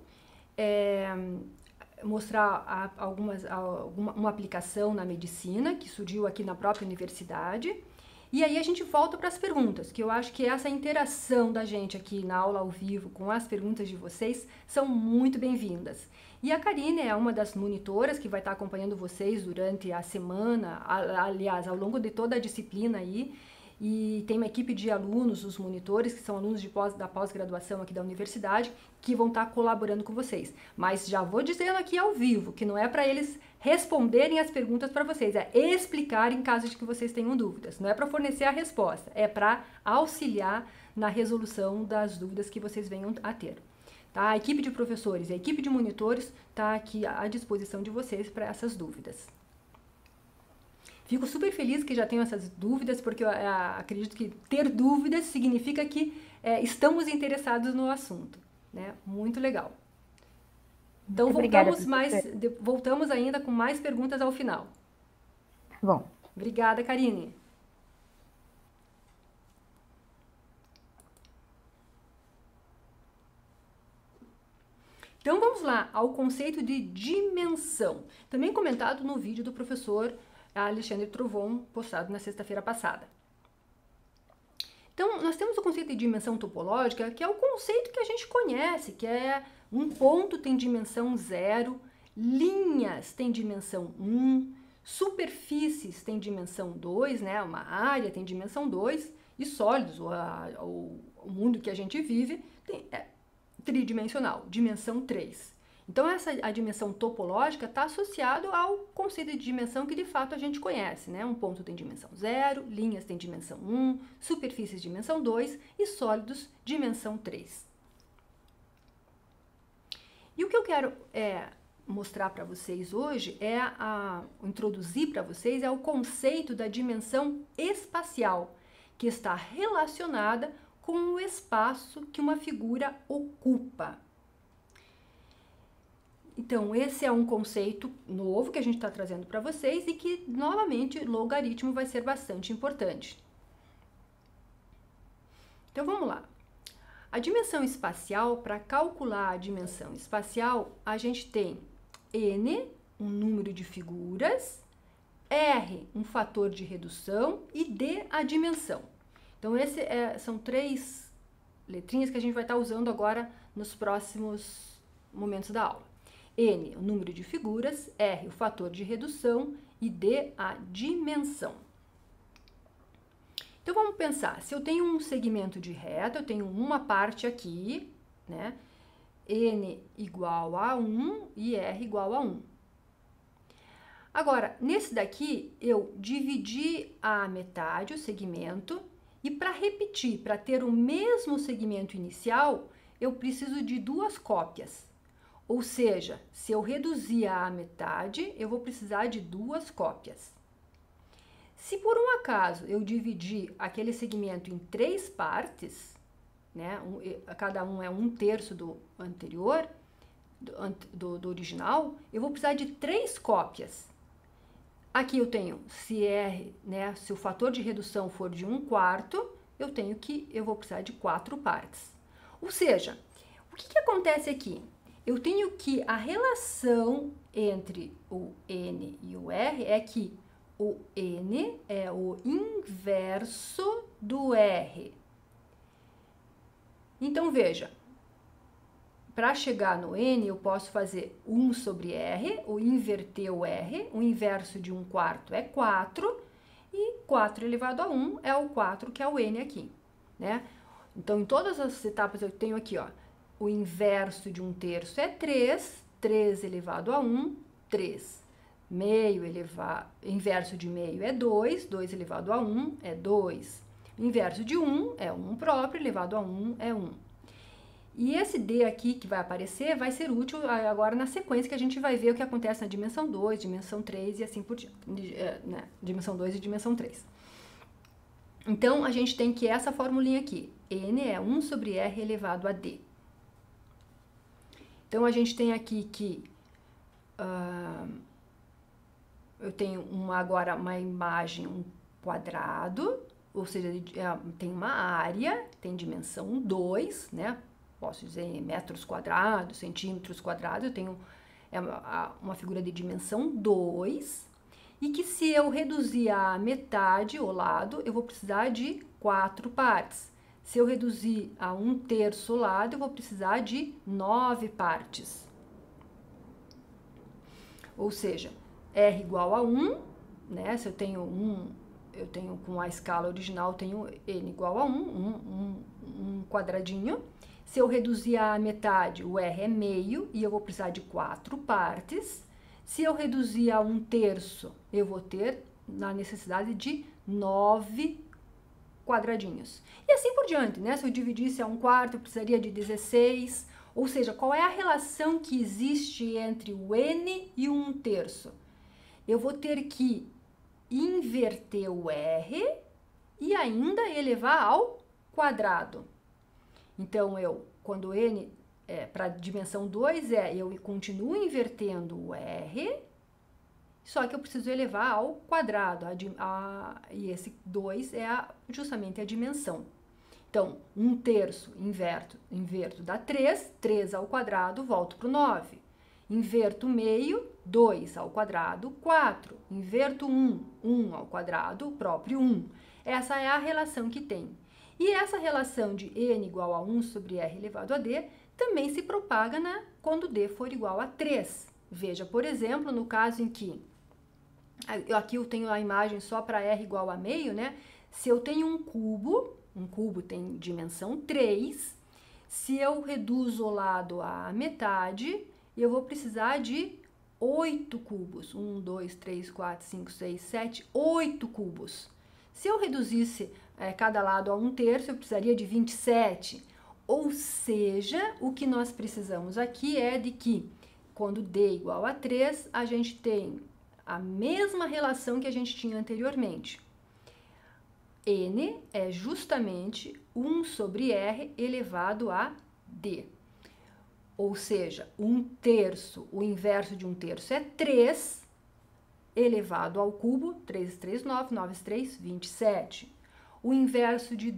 mostrar uma aplicação na medicina, que surgiu aqui na própria universidade. E aí a gente volta para as perguntas, que eu acho que essa interação da gente aqui na aula ao vivo com as perguntas de vocês são muito bem-vindas. E a Karine é uma das monitoras que vai estar acompanhando vocês durante a semana, aliás, ao longo de toda a disciplina aí. E tem uma equipe de alunos, os monitores, que são alunos da pós-graduação aqui da universidade, que vão estar colaborando com vocês. Mas já vou dizendo aqui ao vivo, que não é para eles responderem as perguntas para vocês, é explicar em caso de que vocês tenham dúvidas. Não é para fornecer a resposta, é para auxiliar na resolução das dúvidas que vocês venham a ter. Tá? A equipe de professores e a equipe de monitores está aqui à disposição de vocês para essas dúvidas. Fico super feliz que já tenho essas dúvidas, porque eu acredito que ter dúvidas significa que estamos interessados no assunto, né? Muito legal. Então, voltamos ainda com mais perguntas ao final. Bom. Obrigada, Karine. Então, vamos lá ao conceito de dimensão, também comentado no vídeo do professor Alexandre Trovon, postado na sexta-feira passada. Então, nós temos o conceito de dimensão topológica, que é o conceito que a gente conhece, que é um ponto tem dimensão 0, linhas tem dimensão 1, superfícies tem dimensão 2, né? Uma área tem dimensão 2, e sólidos, o mundo que a gente vive, é tridimensional, dimensão 3. Então, a dimensão topológica está associada ao conceito de dimensão que de fato a gente conhece, né? Um ponto tem dimensão 0, linhas tem dimensão 1, superfícies dimensão 2 e sólidos dimensão 3. E o que eu quero mostrar para vocês hoje introduzir para vocês o conceito da dimensão espacial, que está relacionada com o espaço que uma figura ocupa. Então, esse é um conceito novo que a gente está trazendo para vocês e que, novamente, logaritmo vai ser bastante importante. Então, vamos lá. A dimensão espacial, para calcular a dimensão espacial, a gente tem n, um número de figuras, r, um fator de redução e d, a dimensão. Então, são 3 letrinhas que a gente vai estar usando agora nos próximos momentos da aula. N, o número de figuras, R, o fator de redução e D, a dimensão. Então, vamos pensar, se eu tenho um segmento de reta, eu tenho uma parte aqui, né? N igual a 1 e R igual a 1. Agora, nesse daqui, eu dividi a metade, o segmento, e para repetir, para ter o mesmo segmento inicial, eu preciso de 2 cópias. Ou seja, se eu reduzir a metade, eu vou precisar de 2 cópias. Se por um acaso eu dividir aquele segmento em 3 partes, né, cada um é 1/3 do anterior, do original, eu vou precisar de 3 cópias. Aqui eu tenho, se o fator de redução for de 1/4, eu vou precisar de 4 partes. Ou seja, o que acontece aqui? Eu tenho que a relação entre o N e o R é que o N é o inverso do R. Então, veja, para chegar no N, eu posso fazer 1 sobre R, ou inverter o R, o inverso de 1/4 é 4, e 4 elevado a 1 é o 4, que é o N aqui, né? Então, em todas as etapas eu tenho aqui, ó, o inverso de 1/3 é 3, 3 elevado a 1, 3. Inverso de meio é 2, 2 elevado a 1 é 2. O inverso de 1 é 1 próprio, elevado a 1 é 1. E esse D aqui que vai aparecer vai ser útil agora na sequência que a gente vai ver o que acontece na dimensão 2, dimensão 3 e assim por diante, né? Dimensão 2 e dimensão 3. Então, a gente tem que essa formulinha aqui, N é 1 sobre R elevado a D. Então, a gente tem aqui que eu tenho agora uma imagem, um quadrado, ou seja, tem uma área, tem dimensão 2, né? Posso dizer em metros quadrados, centímetros quadrados, eu tenho uma figura de dimensão 2, e que se eu reduzir a metade, o lado, eu vou precisar de 4 partes. Se eu reduzir a 1/3 o lado, eu vou precisar de 9 partes. Ou seja, R igual a 1, né? Se eu tenho com a escala original, eu tenho N igual a 1 quadradinho. Se eu reduzir a metade, o R é meio, e eu vou precisar de 4 partes. Se eu reduzir a 1/3, eu vou ter na necessidade de 9 quadradinhos. E assim por diante, né? Se eu dividisse a 1/4, eu precisaria de 16. Ou seja, qual é a relação que existe entre o N e o 1/3? Eu vou ter que inverter o R e ainda elevar ao quadrado. Então, quando N para a dimensão 2 eu continuo invertendo o R, só que eu preciso elevar ao quadrado, e esse 2 é justamente a dimensão. Então, 1/3 inverto dá 3, 3 ao quadrado, volto para o 9. Inverto meio, 2 ao quadrado, 4. Inverto 1, 1 ao quadrado, o próprio 1. Essa é a relação que tem. E essa relação de N igual a 1 sobre R elevado a D também se propaga quando D for igual a 3. Veja, por exemplo, no caso em que, aqui eu tenho a imagem só para R igual a meio, né? Se eu tenho um cubo tem dimensão 3, se eu reduzo o lado à metade, eu vou precisar de 8 cubos. 1, 2, 3, 4, 5, 6, 7, 8 cubos. Se eu reduzisse cada lado a 1/3, eu precisaria de 27. Ou seja, o que nós precisamos aqui é de que, quando D igual a 3, a gente tem a mesma relação que a gente tinha anteriormente. N é justamente 1 sobre R elevado a D. Ou seja, 1/3, o inverso de 1/3 é 3, elevado ao cubo, 3 3, 9, 9 3, 27. O inverso de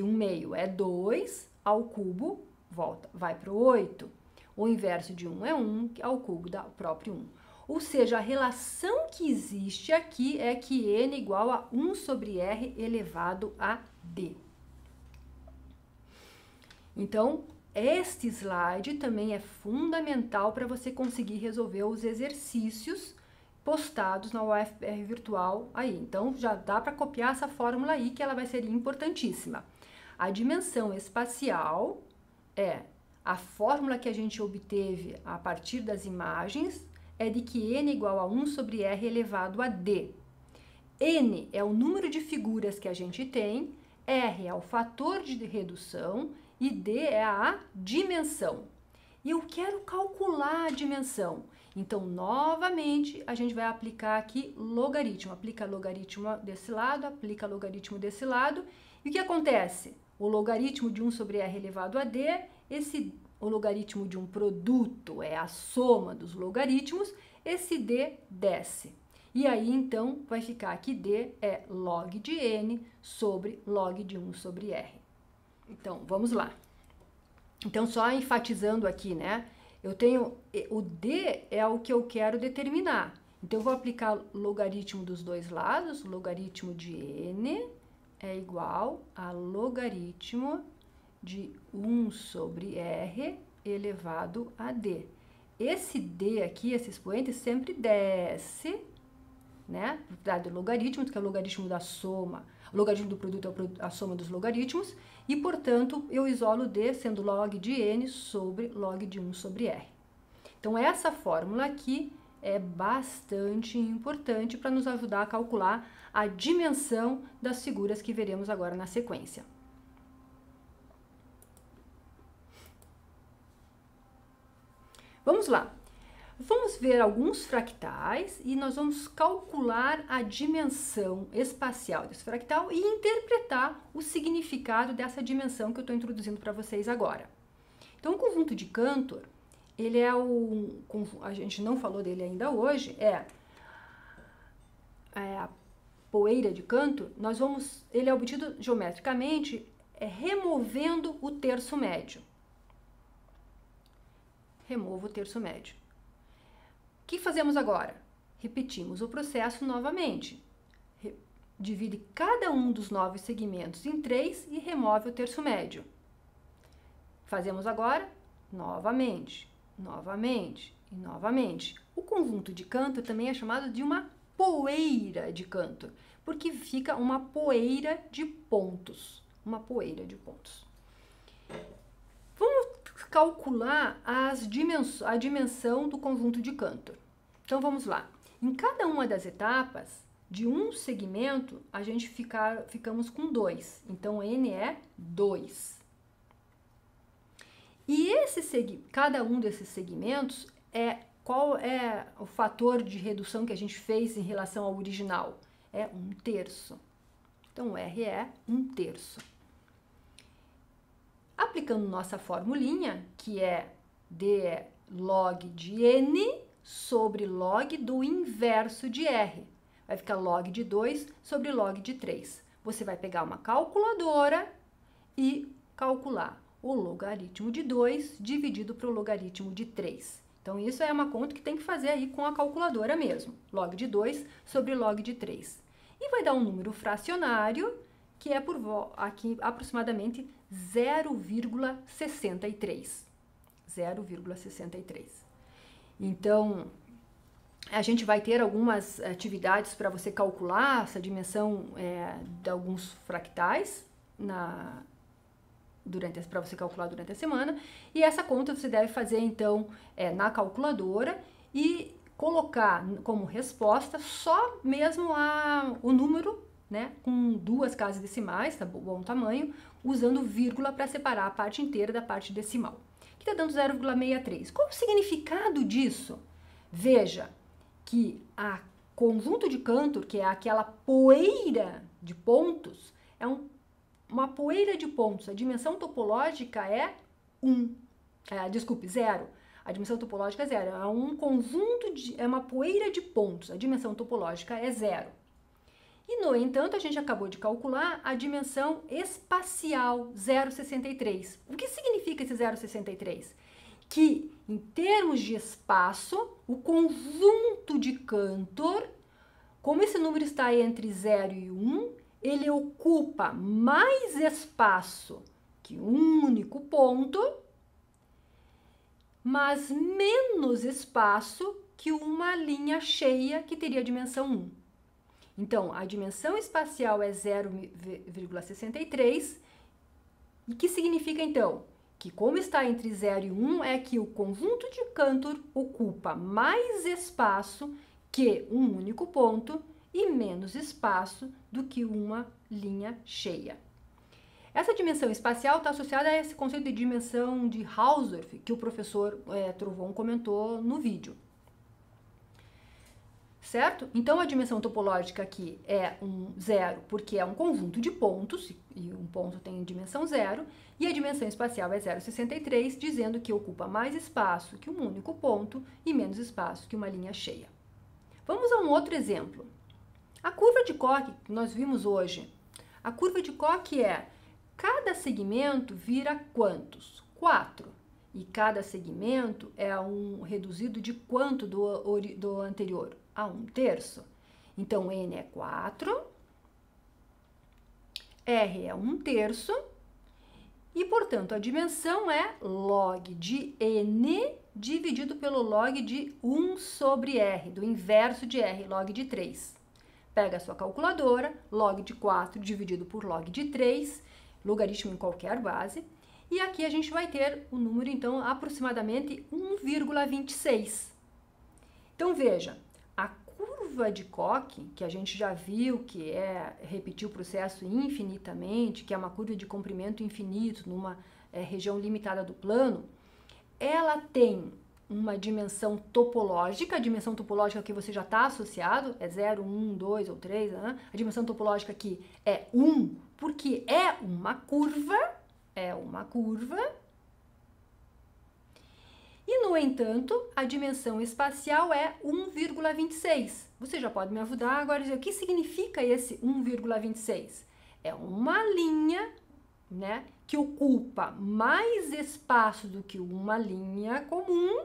1 meio é 2, ao cubo, volta, vai para o 8. O inverso de 1 é 1 ao cubo da próprio 1. Ou seja, a relação que existe aqui é que n é igual a 1 sobre r elevado a d. Então, este slide também é fundamental para você conseguir resolver os exercícios postados na UFR Virtual aí. Então, já dá para copiar essa fórmula aí, que ela vai ser importantíssima. A dimensão espacial é a fórmula que a gente obteve a partir das imagens, é de que n é igual a 1 sobre r elevado a d. N é o número de figuras que a gente tem, r é o fator de redução e d é a dimensão. E eu quero calcular a dimensão. Então, novamente, a gente vai aplicar aqui logaritmo. Aplica logaritmo desse lado, aplica logaritmo desse lado. E o que acontece? O logaritmo de 1 sobre r elevado a d, o logaritmo de um produto é a soma dos logaritmos, esse d desce. E aí, então, vai ficar que d é log de n sobre log de 1 sobre r. Então, vamos lá. Então, só enfatizando aqui, né? Eu tenho, o d é o que eu quero determinar. Então, eu vou aplicar logaritmo dos dois lados, logaritmo de n é igual a logaritmo de 1 sobre r elevado a d. Esse d aqui, esse expoente, sempre desce, né? Dado logaritmo, que é o logaritmo da soma, o logaritmo do produto é a soma dos logaritmos, e, portanto, eu isolo d sendo log de n sobre log de 1 sobre r. Então, essa fórmula aqui é bastante importante para nos ajudar a calcular a dimensão das figuras que veremos agora na sequência. Vamos lá. Vamos ver alguns fractais e nós vamos calcular a dimensão espacial desse fractal e interpretar o significado dessa dimensão que eu estou introduzindo para vocês agora. Então, o conjunto de Cantor, ele é a gente não falou dele ainda hoje, é a poeira de Cantor. Ele é obtido geometricamente removendo o terço médio. Removo o terço médio. O que fazemos agora? Repetimos o processo novamente. Divide cada um dos 9 segmentos em 3 e remove o terço médio. Fazemos agora novamente, novamente e novamente. O conjunto de Cantor também é chamado de uma poeira de Cantor, porque fica uma poeira de pontos. Uma poeira de pontos. Vamos calcular a dimensão do conjunto de Cantor. Então, vamos lá. Em cada uma das etapas, de um segmento, a gente ficamos com 2. Então, n é 2. E cada um desses segmentos, qual é o fator de redução que a gente fez em relação ao original? É 1/3. Então, r é 1/3. Aplicando nossa formulinha, que é d é log de n sobre log do inverso de r. Vai ficar log de 2 sobre log de 3. Você vai pegar uma calculadora e calcular o logaritmo de 2 dividido para o logaritmo de 3. Então, isso é uma conta que tem que fazer aí com a calculadora mesmo. Log de 2 sobre log de 3. E vai dar um número fracionário, que é aqui aproximadamente 0,63. 0,63. Então, a gente vai ter algumas atividades para você calcular essa dimensão de alguns fractais para você calcular durante a semana. E essa conta você deve fazer, então, na calculadora e colocar como resposta só mesmo o número, né, com 2 casas decimais, tá bom tamanho, usando vírgula para separar a parte inteira da parte decimal, que está dando 0,63. Qual o significado disso? Veja que a conjunto de Cantor, que é aquela poeira de pontos, é uma poeira de pontos. A dimensão topológica é 0. A dimensão topológica é 0. É um conjunto é uma poeira de pontos. A dimensão topológica é 0. E, no entanto, a gente acabou de calcular a dimensão espacial, 0,63. O que significa esse 0,63? Que, em termos de espaço, o conjunto de Cantor, como esse número está entre 0 e 1, ele ocupa mais espaço que um único ponto, mas menos espaço que uma linha cheia que teria a dimensão 1. Então, a dimensão espacial é 0,63, e que significa, então, que como está entre 0 e 1, é que o conjunto de Cantor ocupa mais espaço que um único ponto e menos espaço do que uma linha cheia. Essa dimensão espacial está associada a esse conceito de dimensão de Hausdorff, que o professor Trovon comentou no vídeo. Certo? Então, a dimensão topológica aqui é um zero, porque é um conjunto de pontos, e um ponto tem dimensão zero, e a dimensão espacial é 0,63, dizendo que ocupa mais espaço que um único ponto e menos espaço que uma linha cheia. Vamos a um outro exemplo. A curva de Koch, que nós vimos hoje, a curva de Koch é cada segmento vira quantos? 4. E cada segmento é um reduzido de quanto do anterior? A 1/3. Então, N é 4, R é 1/3, e, portanto, a dimensão é log de N dividido pelo log de 1 sobre R, do inverso de R, log de 3. Pega a sua calculadora, log de 4 dividido por log de 3, logaritmo em qualquer base, e aqui a gente vai ter o número, então, aproximadamente 1,26. Então, veja, a curva de Koch, que a gente já viu que é repetir o processo infinitamente, que é uma curva de comprimento infinito numa região limitada do plano, ela tem uma dimensão topológica, a dimensão topológica que você já está associado, é 0, 1, 2 ou 3, né? A dimensão topológica aqui é 1, porque é uma curva, e, no entanto, a dimensão espacial é 1,26. Você já pode me ajudar agora a dizer o que significa esse 1,26? É uma linha, né, que ocupa mais espaço do que uma linha comum,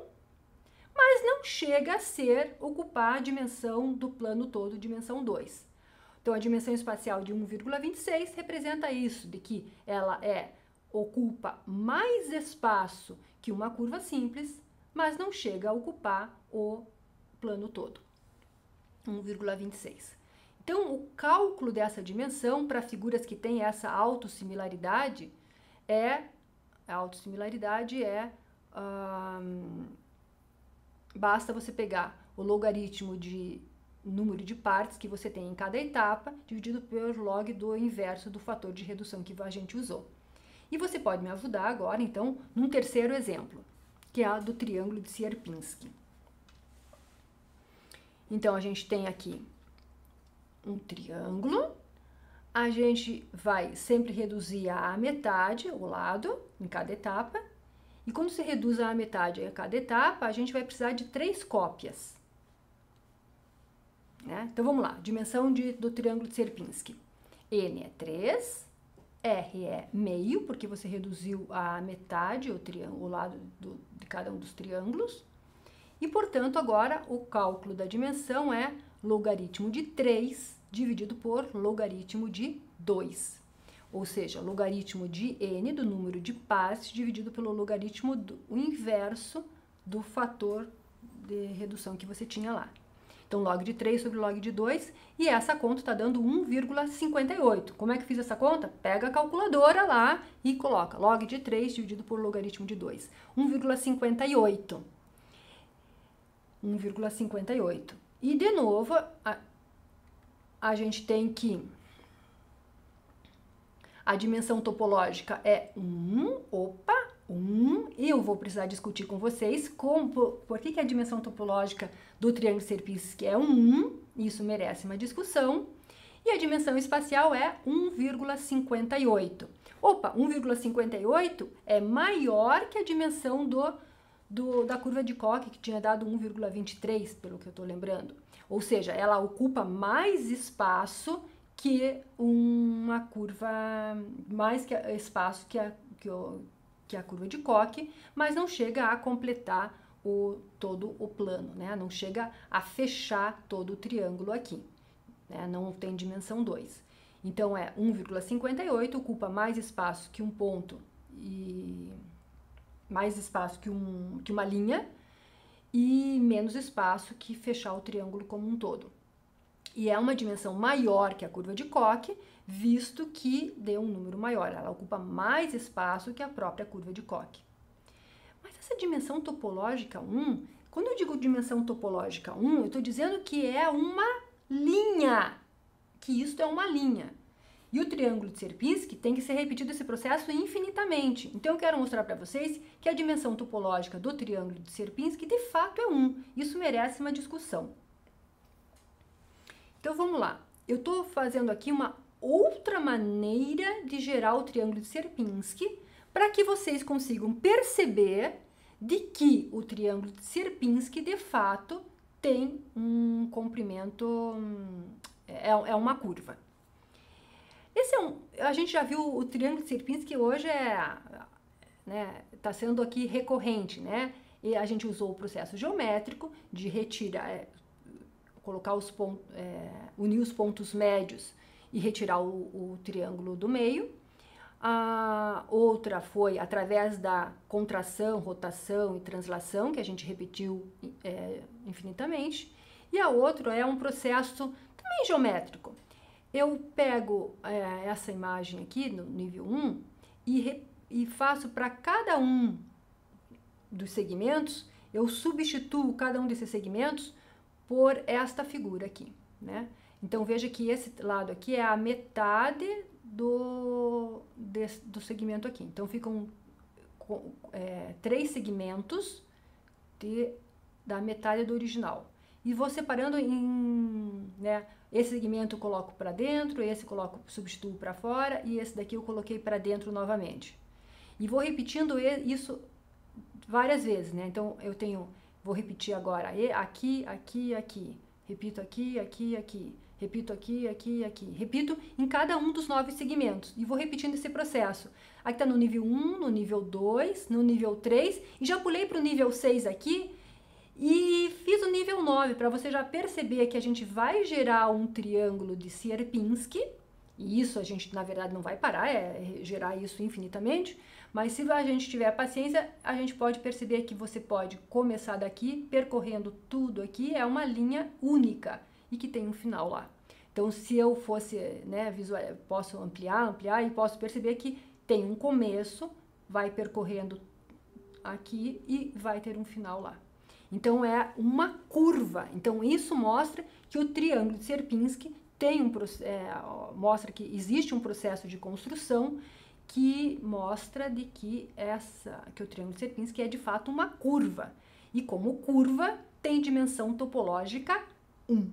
mas não chega a ocupar a dimensão do plano todo, dimensão 2. Então, a dimensão espacial de 1,26 representa isso, de que ela ocupa mais espaço que uma curva simples, mas não chega a ocupar o plano todo, 1,26. Então, o cálculo dessa dimensão para figuras que têm essa autossimilaridade basta você pegar o logaritmo de número de partes que você tem em cada etapa, dividido pelo log do inverso do fator de redução que a gente usou. E você pode me ajudar agora, então, num terceiro exemplo, que é a do triângulo de Sierpinski. Então, a gente tem aqui um triângulo, a gente vai sempre reduzir a metade, o lado, em cada etapa, e quando se reduz a metade em cada etapa, a gente vai precisar de 3 cópias. Né? Então, vamos lá, dimensão do triângulo de Sierpinski. N é 3, R é meio, porque você reduziu a metade, o lado de cada um dos triângulos. E, portanto, agora o cálculo da dimensão é logaritmo de 3 dividido por logaritmo de 2. Ou seja, logaritmo de N, do número de partes, dividido pelo logaritmo inverso do fator de redução que você tinha lá. Então, log de 3 sobre log de 2, e essa conta está dando 1,58. Como é que fiz essa conta? Pega a calculadora lá e coloca log de 3 dividido por logaritmo de 2. 1,58. 1,58. E, de novo, a gente tem que a dimensão topológica é 1, 1, e eu vou precisar discutir com vocês por que a dimensão topológica do triângulo Sierpinski é 1, isso merece uma discussão, e a dimensão espacial é 1,58. 1,58 é maior que a dimensão da curva de Koch, que tinha dado 1,23, pelo que eu estou lembrando. Ou seja, ela ocupa mais espaço que uma curva, mais que espaço que a curva de Koch, mas não chega a completar todo o plano, né? Não chega a fechar todo o triângulo aqui, né? Não tem dimensão 2. Então, é 1,58, ocupa mais espaço que um ponto e mais espaço que uma linha e menos espaço que fechar o triângulo como um todo. E é uma dimensão maior que a curva de Koch, visto que deu um número maior. Ela ocupa mais espaço que a própria curva de Koch. Mas essa dimensão topológica 1, quando eu digo dimensão topológica 1, eu estou dizendo que é uma linha, que isto é uma linha. E o triângulo de Sierpinski tem que ser repetido esse processo infinitamente. Então, eu quero mostrar para vocês que a dimensão topológica do triângulo de Sierpinski, de fato, é 1. Isso merece uma discussão. Então, vamos lá. Eu estou fazendo aqui uma outra maneira de gerar o triângulo de Sierpinski para que vocês consigam perceber de que o triângulo de Sierpinski, de fato, tem um comprimento, é uma curva. A gente já viu o triângulo de Sierpinski, que hoje tá sendo aqui recorrente, né? E a gente usou o processo geométrico de retirar, colocar os pontos, unir os pontos médios e retirar o triângulo do meio. A outra foi através da contração, rotação e translação, que a gente repetiu infinitamente. E a outra é um processo também geométrico. Eu pego essa imagem aqui no nível 1 e faço para cada um dos segmentos, eu substituo cada um desses segmentos por esta figura aqui, né? Então, veja que esse lado aqui é a metade do segmento aqui. Então, ficam 3 segmentos da metade do original. E vou separando né? Esse segmento eu coloco para dentro, esse substituo para fora e esse daqui eu coloquei para dentro novamente. E vou repetindo isso várias vezes, né? Então, vou repetir agora aqui, aqui, aqui. Repito aqui, aqui, aqui. Repito aqui, aqui, aqui. Repito em cada um dos 9 segmentos. E vou repetindo esse processo. Aqui está no nível 1, no nível 2, no nível 3. E já pulei para o nível 6 aqui. E fiz o nível 9, para você já perceber que a gente vai gerar um triângulo de Sierpinski. E isso a gente, na verdade, não vai parar, gerar isso infinitamente. Mas se a gente tiver paciência, a gente pode perceber que você pode começar daqui, percorrendo tudo aqui, é uma linha única e que tem um final lá. Então, se eu fosse, né, posso ampliar e posso perceber que tem um começo, vai percorrendo aqui e vai ter um final lá. Então, é uma curva. Então, isso mostra que o triângulo de Sierpinski mostra que existe um processo de construção que mostra que o triângulo de Sierpinski é de fato uma curva. E como curva, tem dimensão topológica 1.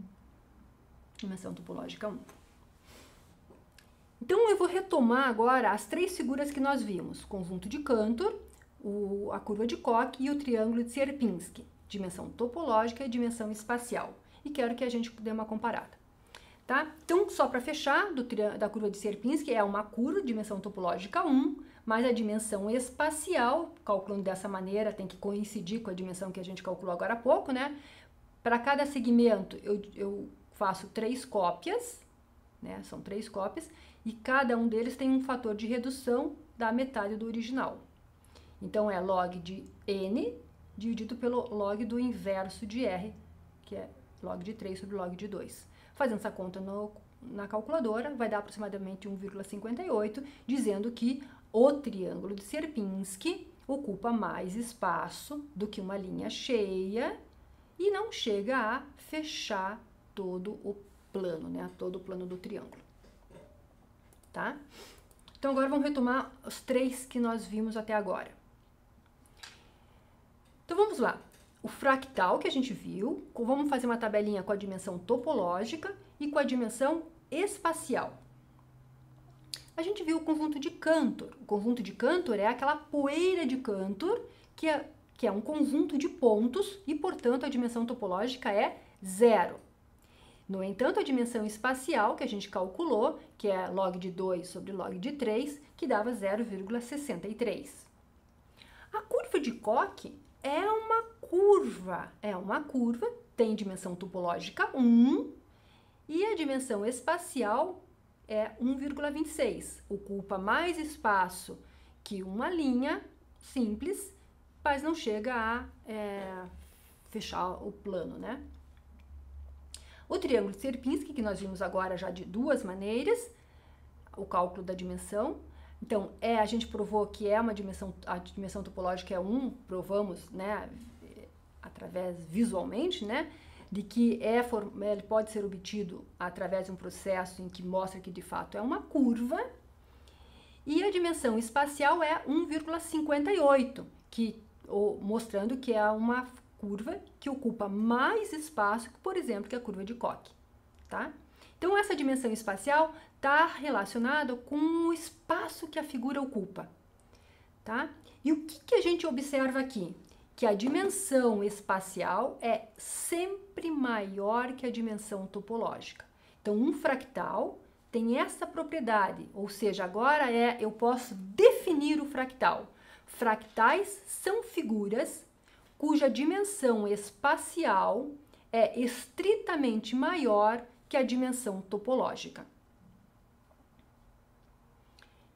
Dimensão topológica 1. Então, eu vou retomar agora as 3 figuras que nós vimos. Conjunto de Cantor, a curva de Koch e o triângulo de Sierpinski. Dimensão topológica e dimensão espacial. E quero que a gente dê uma comparada. Tá? Então, só para fechar, da curva de Sierpinski é uma curva, dimensão topológica 1, mas a dimensão espacial, calculando dessa maneira, tem que coincidir com a dimensão que a gente calculou agora há pouco, né? Para cada segmento, eu faço 3 cópias, né? São 3 cópias, e cada um deles tem um fator de redução da metade do original. Então, é log de n dividido pelo log do inverso de r, que é log de 3 sobre log de 2. Fazendo essa conta na calculadora, vai dar aproximadamente 1,58, dizendo que o triângulo de Sierpinski ocupa mais espaço do que uma linha cheia e não chega a fechar todo o plano, né? Todo o plano do triângulo. Tá? Então, agora vamos retomar os 3 que nós vimos até agora. Então, vamos lá. O fractal que a gente viu, vamos fazer uma tabelinha com a dimensão topológica e com a dimensão espacial. A gente viu o conjunto de Cantor. O conjunto de Cantor é aquela poeira de Cantor, que é um conjunto de pontos e, portanto, a dimensão topológica é 0. No entanto, a dimensão espacial, que a gente calculou, que é log de 2 sobre log de 3, que dava 0,63. A curva de Koch é uma curva, tem dimensão topológica 1 e a dimensão espacial é 1,26. Ocupa mais espaço que uma linha simples, mas não chega a fechar o plano, né? O triângulo de Sierpinski, que nós vimos agora já de duas maneiras, o cálculo da dimensão. Então, a gente provou que a dimensão topológica é 1, provamos, né, através visualmente, né, de que ele pode ser obtido através de um processo em que mostra que de fato é uma curva, e a dimensão espacial é 1,58, mostrando que é uma curva que ocupa mais espaço, por exemplo, que a curva de Koch, tá? Então, essa dimensão espacial está relacionada com o espaço que a figura ocupa, tá? E o que a gente observa aqui? Que a dimensão espacial é sempre maior que a dimensão topológica. Então, um fractal tem essa propriedade, ou seja, agora eu posso definir o fractal. Fractais são figuras cuja dimensão espacial é estritamente maior que a dimensão topológica.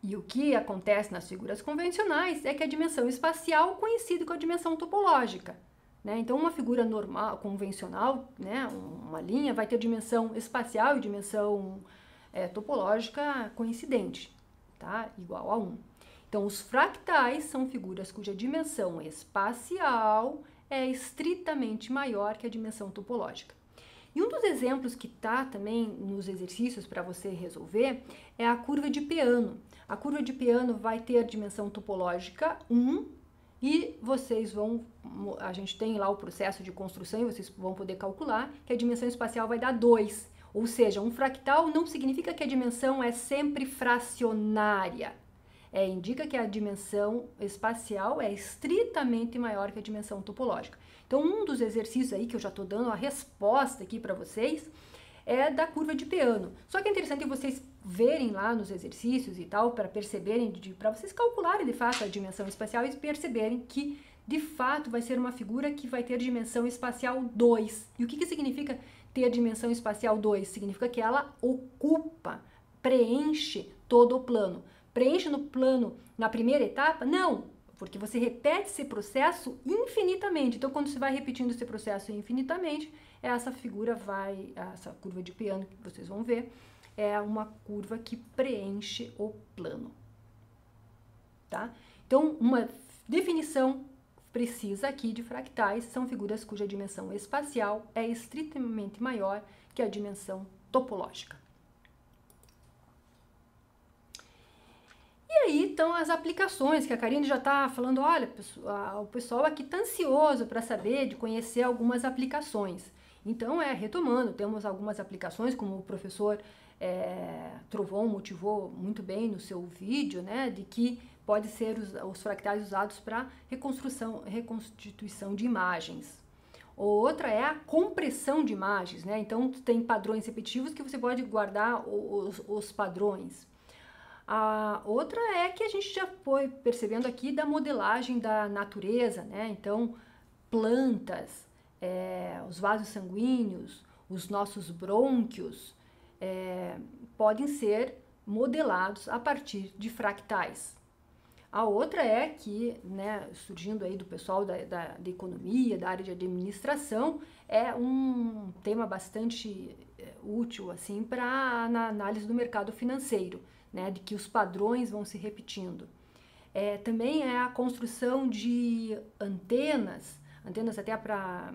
E o que acontece nas figuras convencionais é que a dimensão espacial coincide com a dimensão topológica, né? Então, uma figura normal, convencional, né, uma linha, vai ter dimensão espacial e dimensão topológica coincidente, tá? Igual a 1. Então, os fractais são figuras cuja dimensão espacial é estritamente maior que a dimensão topológica. E um dos exemplos que está também nos exercícios para você resolver é a curva de Peano. A curva de Peano vai ter dimensão topológica 1 e a gente tem lá o processo de construção e vocês vão poder calcular que a dimensão espacial vai dar 2. Ou seja, um fractal não significa que a dimensão é sempre fracionária. Indica que a dimensão espacial é estritamente maior que a dimensão topológica. Então, um dos exercícios aí que eu já estou dando a resposta aqui para vocês é da curva de Peano. Só que é interessante vocês verem lá nos exercícios e tal, para perceberem, para vocês calcularem de fato a dimensão espacial e perceberem que de fato vai ser uma figura que vai ter dimensão espacial 2. E o que significa ter dimensão espacial 2? Significa que ela preenche todo o plano. Preenche no plano na primeira etapa? Não, porque você repete esse processo infinitamente. Então, quando você vai repetindo esse processo infinitamente, essa curva de Peano que vocês vão ver, é uma curva que preenche o plano, tá? Então, uma definição precisa aqui de fractais são figuras cuja dimensão espacial é estritamente maior que a dimensão topológica. E aí estão as aplicações, que a Karine já está falando, olha, o pessoal aqui está ansioso para saber, de conhecer algumas aplicações. Então, retomando, temos algumas aplicações, como o professor Trovon motivou muito bem no seu vídeo, né, de que pode ser os fractais usados para reconstituição de imagens. Outra é a compressão de imagens, né, então tem padrões repetitivos que você pode guardar os padrões. A outra é que a gente já foi percebendo aqui da modelagem da natureza, né? Então, plantas, os vasos sanguíneos, os nossos brônquios podem ser modelados a partir de fractais. A outra é que, né, surgindo aí do pessoal da economia, da área de administração, é um tema bastante útil assim para na análise do mercado financeiro, né, de que os padrões vão se repetindo. Também é a construção de antenas até para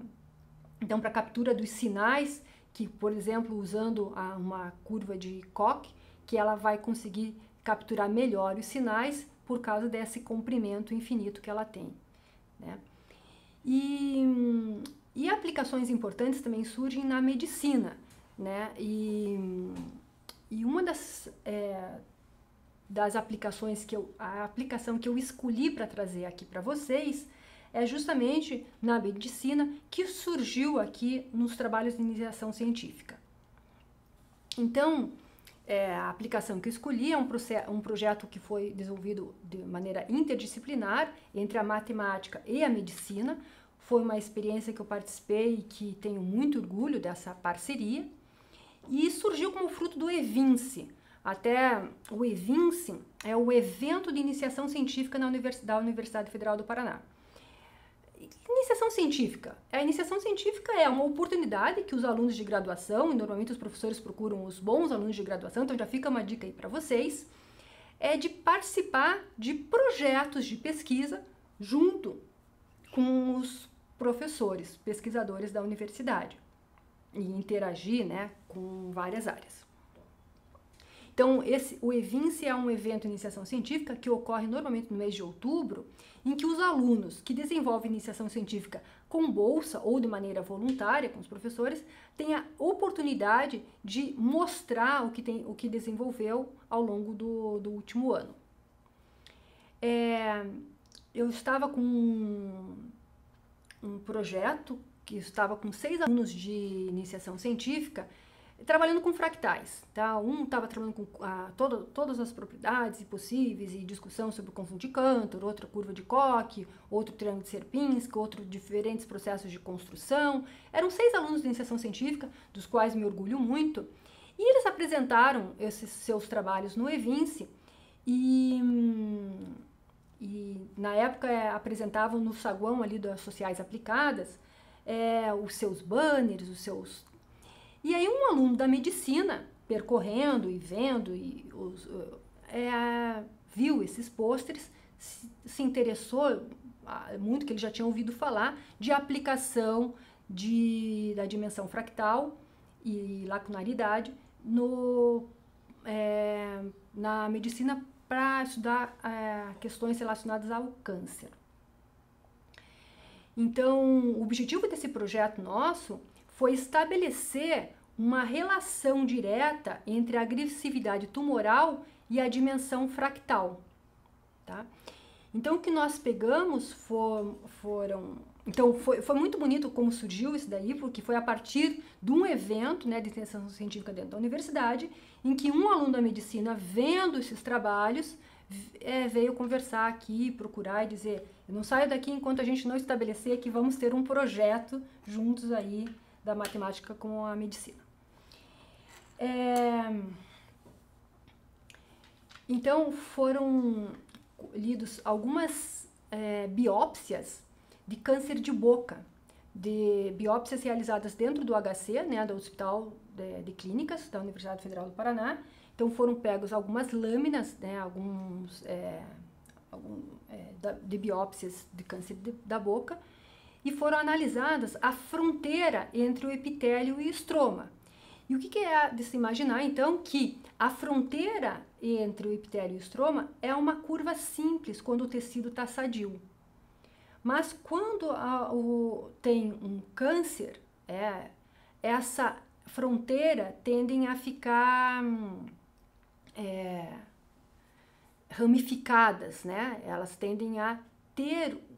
captura dos sinais, que, por exemplo, usando uma curva de Koch, que ela vai conseguir capturar melhor os sinais por causa desse comprimento infinito que ela tem, né? E aplicações importantes também surgem na medicina, né? E uma das aplicações a aplicação que eu escolhi para trazer aqui para vocês é justamente na medicina, que surgiu aqui nos trabalhos de iniciação científica, Então, a aplicação que eu escolhi é um projeto que foi desenvolvido de maneira interdisciplinar entre a matemática e a medicina. Foi uma experiência que eu participei e que tenho muito orgulho dessa parceria. E surgiu como fruto do EVINCE. Até o EVINCE é o evento de iniciação científica da Universidade Federal do Paraná. Iniciação científica. A iniciação científica é uma oportunidade que os alunos de graduação, e normalmente os professores procuram os bons alunos de graduação, então já fica uma dica aí para vocês, é de participar de projetos de pesquisa junto com os professores, pesquisadores da universidade e interagir, né, com várias áreas. Então, o EVINCE é um evento de iniciação científica que ocorre normalmente no mês de outubro, em que os alunos que desenvolvem iniciação científica com bolsa ou de maneira voluntária com os professores têm a oportunidade de mostrar o que desenvolveu ao longo do último ano. Eu estava com um projeto que estava com 6 alunos de iniciação científica trabalhando com fractais, tá? Um estava trabalhando com todas as propriedades possíveis e discussão sobre o conjunto de Cantor, outro curva de Koch, outro triângulo de Sierpinski, outro diferentes processos de construção. Eram 6 alunos de iniciação científica, dos quais me orgulho muito, e eles apresentaram esses seus trabalhos no EVINCE e na época apresentavam no saguão ali das sociais aplicadas os seus banners, os seus... E aí um aluno da medicina, percorrendo e vendo, viu esses pôsteres, se interessou muito, que ele já tinha ouvido falar, de aplicação da dimensão fractal e lacunaridade na medicina para estudar questões relacionadas ao câncer. Então, o objetivo desse projeto nosso foi estabelecer uma relação direta entre a agressividade tumoral e a dimensão fractal, tá? Então, o que nós pegamos foram... Então, foi muito bonito como surgiu isso daí, porque foi a partir de um evento, né, de extensão científica dentro da universidade, em que um aluno da medicina, vendo esses trabalhos, veio conversar aqui, procurar e dizer: eu não saio daqui enquanto a gente não estabelecer que vamos ter um projeto juntos aí da matemática com a medicina. Então, foram lidos algumas biópsias de câncer de boca, de biópsias realizadas dentro do HC, né, do Hospital de Clínicas da Universidade Federal do Paraná. Então, foram pegos algumas lâminas, né, de biópsias de câncer da boca, e foram analisadas a fronteira entre o epitélio e o estroma. E o que é de se imaginar, então, que a fronteira entre o epitélio e o estroma é uma curva simples quando o tecido está sadio. Mas quando tem um câncer, essa fronteira tendem a ficar ramificadas, né? Elas tendem a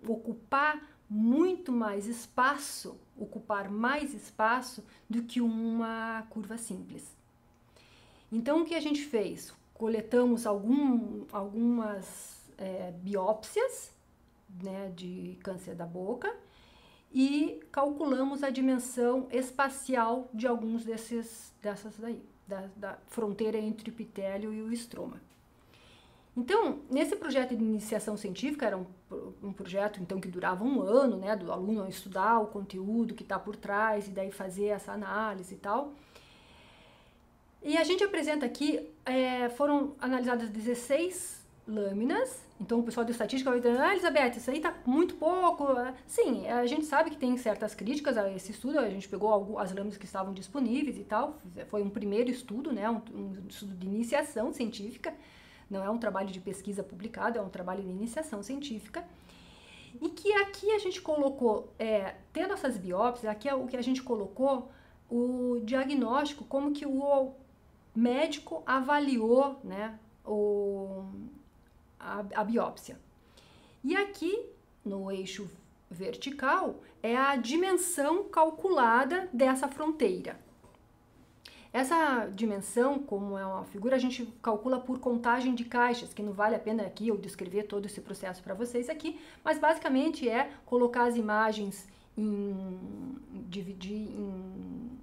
ocupar muito mais espaço, ocupar mais espaço do que uma curva simples. Então, o que a gente fez? Coletamos algumas biópsias, né, de câncer da boca e calculamos a dimensão espacial de alguns dessas daí, da fronteira entre o epitélio e o estroma. Então, nesse projeto de iniciação científica, era um projeto então que durava 1 ano, né, do aluno estudar o conteúdo que está por trás e daí fazer essa análise e tal. E a gente apresenta aqui, foram analisadas 16 lâminas. Então o pessoal de estatística vai dizer: Elizabeth, isso aí tá muito pouco. Sim, a gente sabe que tem certas críticas a esse estudo, a gente pegou as lâminas que estavam disponíveis e tal, foi um primeiro estudo, né, um estudo de iniciação científica, não é um trabalho de pesquisa publicado, é um trabalho de iniciação científica, e que aqui a gente colocou, tendo essas biópsias, aqui é o que a gente colocou o diagnóstico, como que o médico avaliou, né, a biópsia. E aqui, no eixo vertical, é a dimensão calculada dessa fronteira. Essa dimensão, como é uma figura, a gente calcula por contagem de caixas, que não vale a pena aqui eu descrever todo esse processo para vocês aqui, mas basicamente é colocar as imagens dividir em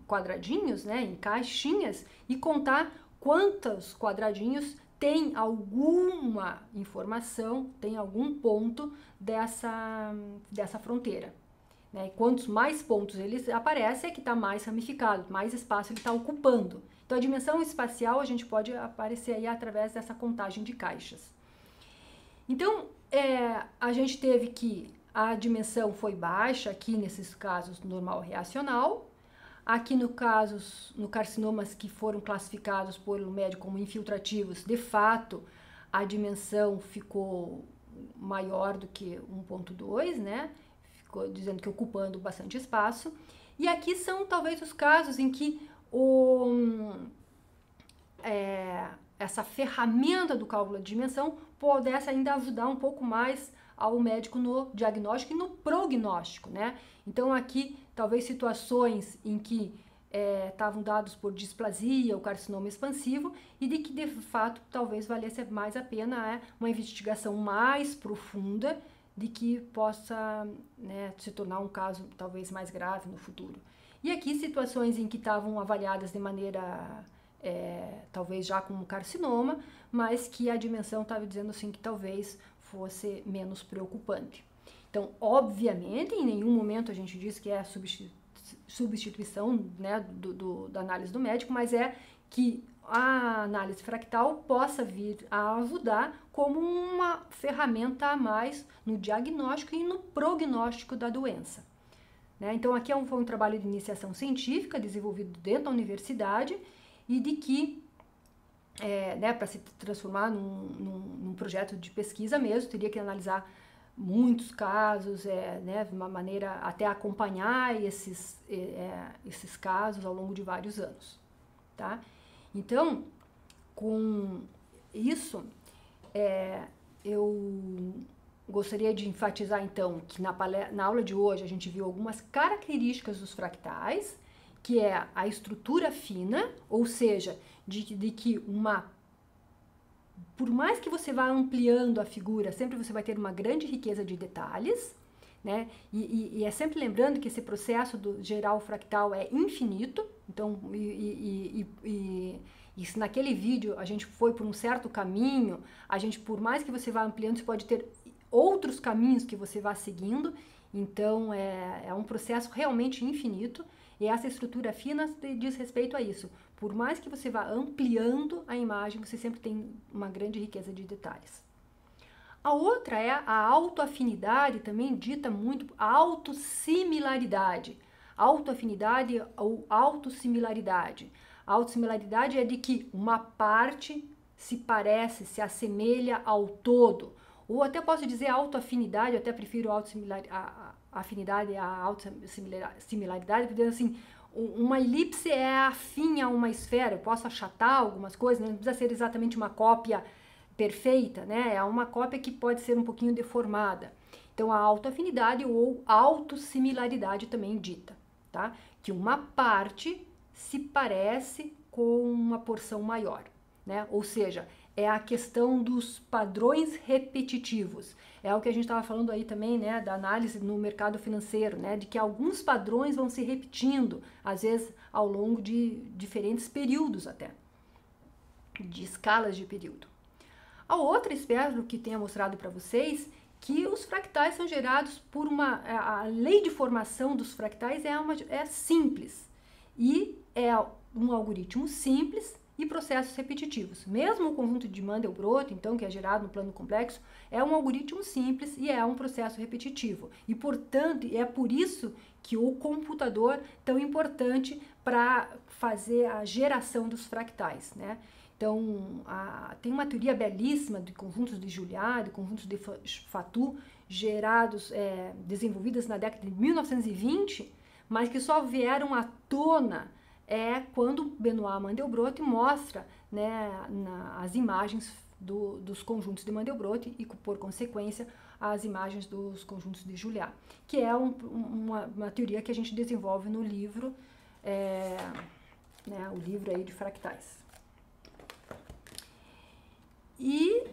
quadradinhos, né, em caixinhas, e contar quantos quadradinhos tem alguma informação, tem algum ponto dessa fronteira. Né? E quantos mais pontos eles aparecem, é que está mais ramificado, mais espaço ele está ocupando. Então, a dimensão espacial a gente pode aparecer aí através dessa contagem de caixas. Então, a gente teve que a dimensão foi baixa aqui nesses casos normal reacional. Aqui no carcinomas que foram classificados pelo médico como infiltrativos, de fato, a dimensão ficou maior do que 1.2, né? Ficou dizendo que ocupando bastante espaço. E aqui são talvez os casos em que essa ferramenta do cálculo de dimensão pudesse ainda ajudar um pouco mais ao médico no diagnóstico e no prognóstico, né? Então aqui talvez situações em que estavam dados por displasia ou carcinoma expansivo e de que de fato talvez valesse mais a pena uma investigação mais profunda de que possa, né, se tornar um caso talvez mais grave no futuro. E aqui situações em que estavam avaliadas de maneira talvez já como carcinoma, mas que a dimensão estava dizendo assim que talvez fosse menos preocupante. Então, obviamente, em nenhum momento a gente diz que é a substituição, né, da análise do médico, mas é que a análise fractal possa vir a ajudar como uma ferramenta a mais no diagnóstico e no prognóstico da doença. Né? Então, aqui foi um trabalho de iniciação científica desenvolvido dentro da universidade e de que né, para se transformar num projeto de pesquisa mesmo, teria que analisar muitos casos, né, de uma maneira até acompanhar esses casos ao longo de vários anos, tá? Então, com isso, eu gostaria de enfatizar, então, que na aula de hoje a gente viu algumas características dos fractais, que é a estrutura fina, ou seja, de que por mais que você vá ampliando a figura, sempre você vai ter uma grande riqueza de detalhes, né? E é sempre lembrando que esse processo do geral fractal é infinito, então, se naquele vídeo a gente foi por um certo caminho, por mais que você vá ampliando, você pode ter outros caminhos que você vá seguindo, então é um processo realmente infinito, e essa estrutura fina diz respeito a isso. Por mais que você vá ampliando a imagem, você sempre tem uma grande riqueza de detalhes. A outra é a autoafinidade, também dita muito autossimilaridade. Autoafinidade ou autossimilaridade. A autossimilaridade é de que uma parte se parece, se assemelha ao todo. Ou até posso dizer autoafinidade, eu até prefiro afinidade à autossimilaridade, porque assim, uma elipse é afim a uma esfera, eu posso achatar algumas coisas, não precisa ser exatamente uma cópia perfeita, né? É uma cópia que pode ser um pouquinho deformada. Então, a autoafinidade ou autossimilaridade também dita, tá? Que uma parte se parece com uma porção maior, né? Ou seja, é a questão dos padrões repetitivos. É o que a gente estava falando aí também, né, da análise no mercado financeiro, né, de que alguns padrões vão se repetindo, às vezes ao longo de diferentes períodos até, de escalas de período. A outra, espero que tenha mostrado para vocês, que os fractais são gerados por a lei de formação dos fractais é simples, e é um algoritmo simples, e processos repetitivos. Mesmo o conjunto de Mandelbrot, então, que é gerado no plano complexo, é um algoritmo simples e é um processo repetitivo. E, portanto, é por isso que o computador é tão importante para fazer a geração dos fractais, né? Então, tem uma teoria belíssima de conjuntos de Juliá, de conjuntos de Fatou, desenvolvidas na década de 1920, mas que só vieram à tona quando Benoit Mandelbrot mostra, né, as imagens dos conjuntos de Mandelbrot e, por consequência, as imagens dos conjuntos de Juliá, que é uma teoria que a gente desenvolve no livro né, o livro aí de fractais. E,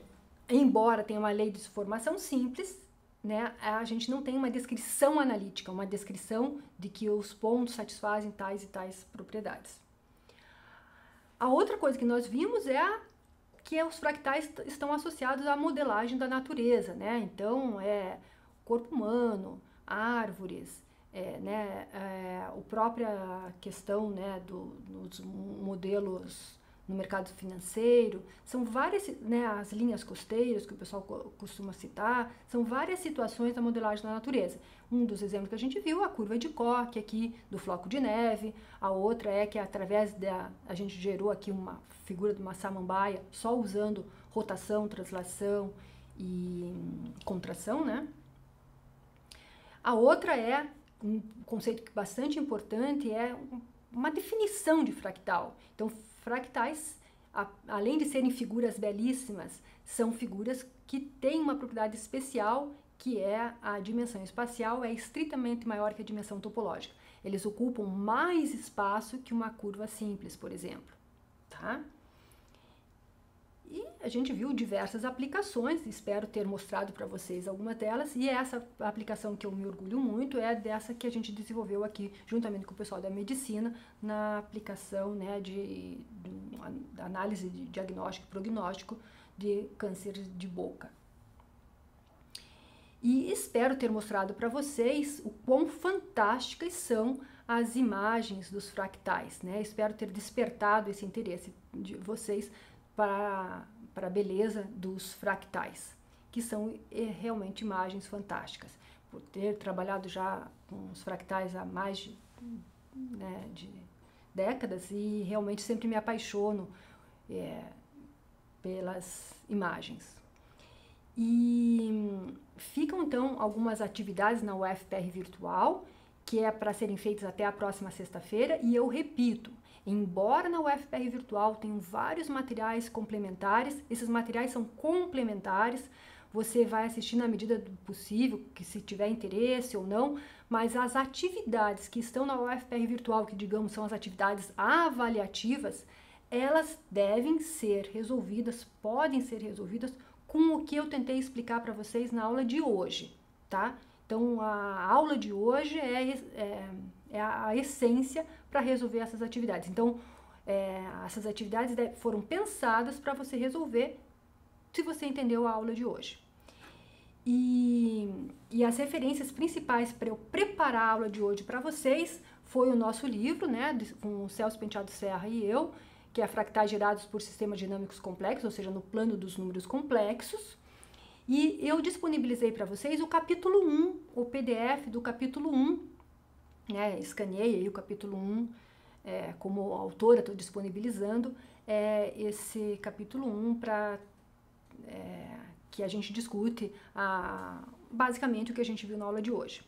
embora tenha uma lei de formação simples, né, a gente não tem uma descrição analítica, uma descrição de que os pontos satisfazem tais e tais propriedades. A outra coisa que nós vimos é que os fractais estão associados à modelagem da natureza, né? Então, corpo humano, árvores, a própria questão, né, dos modelos no mercado financeiro, são várias, né, as linhas costeiras que o pessoal costuma citar, são várias situações da modelagem da natureza. Um dos exemplos que a gente viu, a curva de Koch aqui do floco de neve, a outra é que através a gente gerou aqui uma figura de uma samambaia só usando rotação, translação e contração, né? A outra é um conceito bastante importante, é uma definição de fractal. Então, fractais, além de serem figuras belíssimas, são figuras que têm uma propriedade especial, que é a dimensão espacial, é estritamente maior que a dimensão topológica. Eles ocupam mais espaço que uma curva simples, por exemplo, tá? E a gente viu diversas aplicações, espero ter mostrado para vocês algumas delas, e essa aplicação que eu me orgulho muito é dessa que a gente desenvolveu aqui, juntamente com o pessoal da medicina, na aplicação, né, de análise de diagnóstico e prognóstico de câncer de boca. E espero ter mostrado para vocês o quão fantásticas são as imagens dos fractais, né? Espero ter despertado esse interesse de vocês para a beleza dos fractais, que são realmente imagens fantásticas. Por ter trabalhado já com os fractais há mais de décadas e realmente sempre me apaixono pelas imagens. E ficam então algumas atividades na UFPR Virtual, que é para serem feitas até a próxima sexta-feira, e eu repito, embora na UFPR Virtual tenham vários materiais complementares, esses materiais são complementares, você vai assistir na medida do possível, que se tiver interesse ou não, mas as atividades que estão na UFPR Virtual, que digamos são as atividades avaliativas, elas devem ser resolvidas, podem ser resolvidas com o que eu tentei explicar para vocês na aula de hoje, tá? Então, a aula de hoje é a essência para resolver essas atividades. Então, essas atividades foram pensadas para você resolver se você entendeu a aula de hoje. E as referências principais para eu preparar a aula de hoje para vocês foi o nosso livro, né, com o Celso Penteado Serra e eu, que é Fractais Gerados por Sistemas Dinâmicos Complexos, ou seja, no plano dos números complexos. E eu disponibilizei para vocês o capítulo 1, o PDF do capítulo 1, né, escaneei aí o capítulo 1, como autora estou disponibilizando esse capítulo 1 para que a gente discute basicamente o que a gente viu na aula de hoje.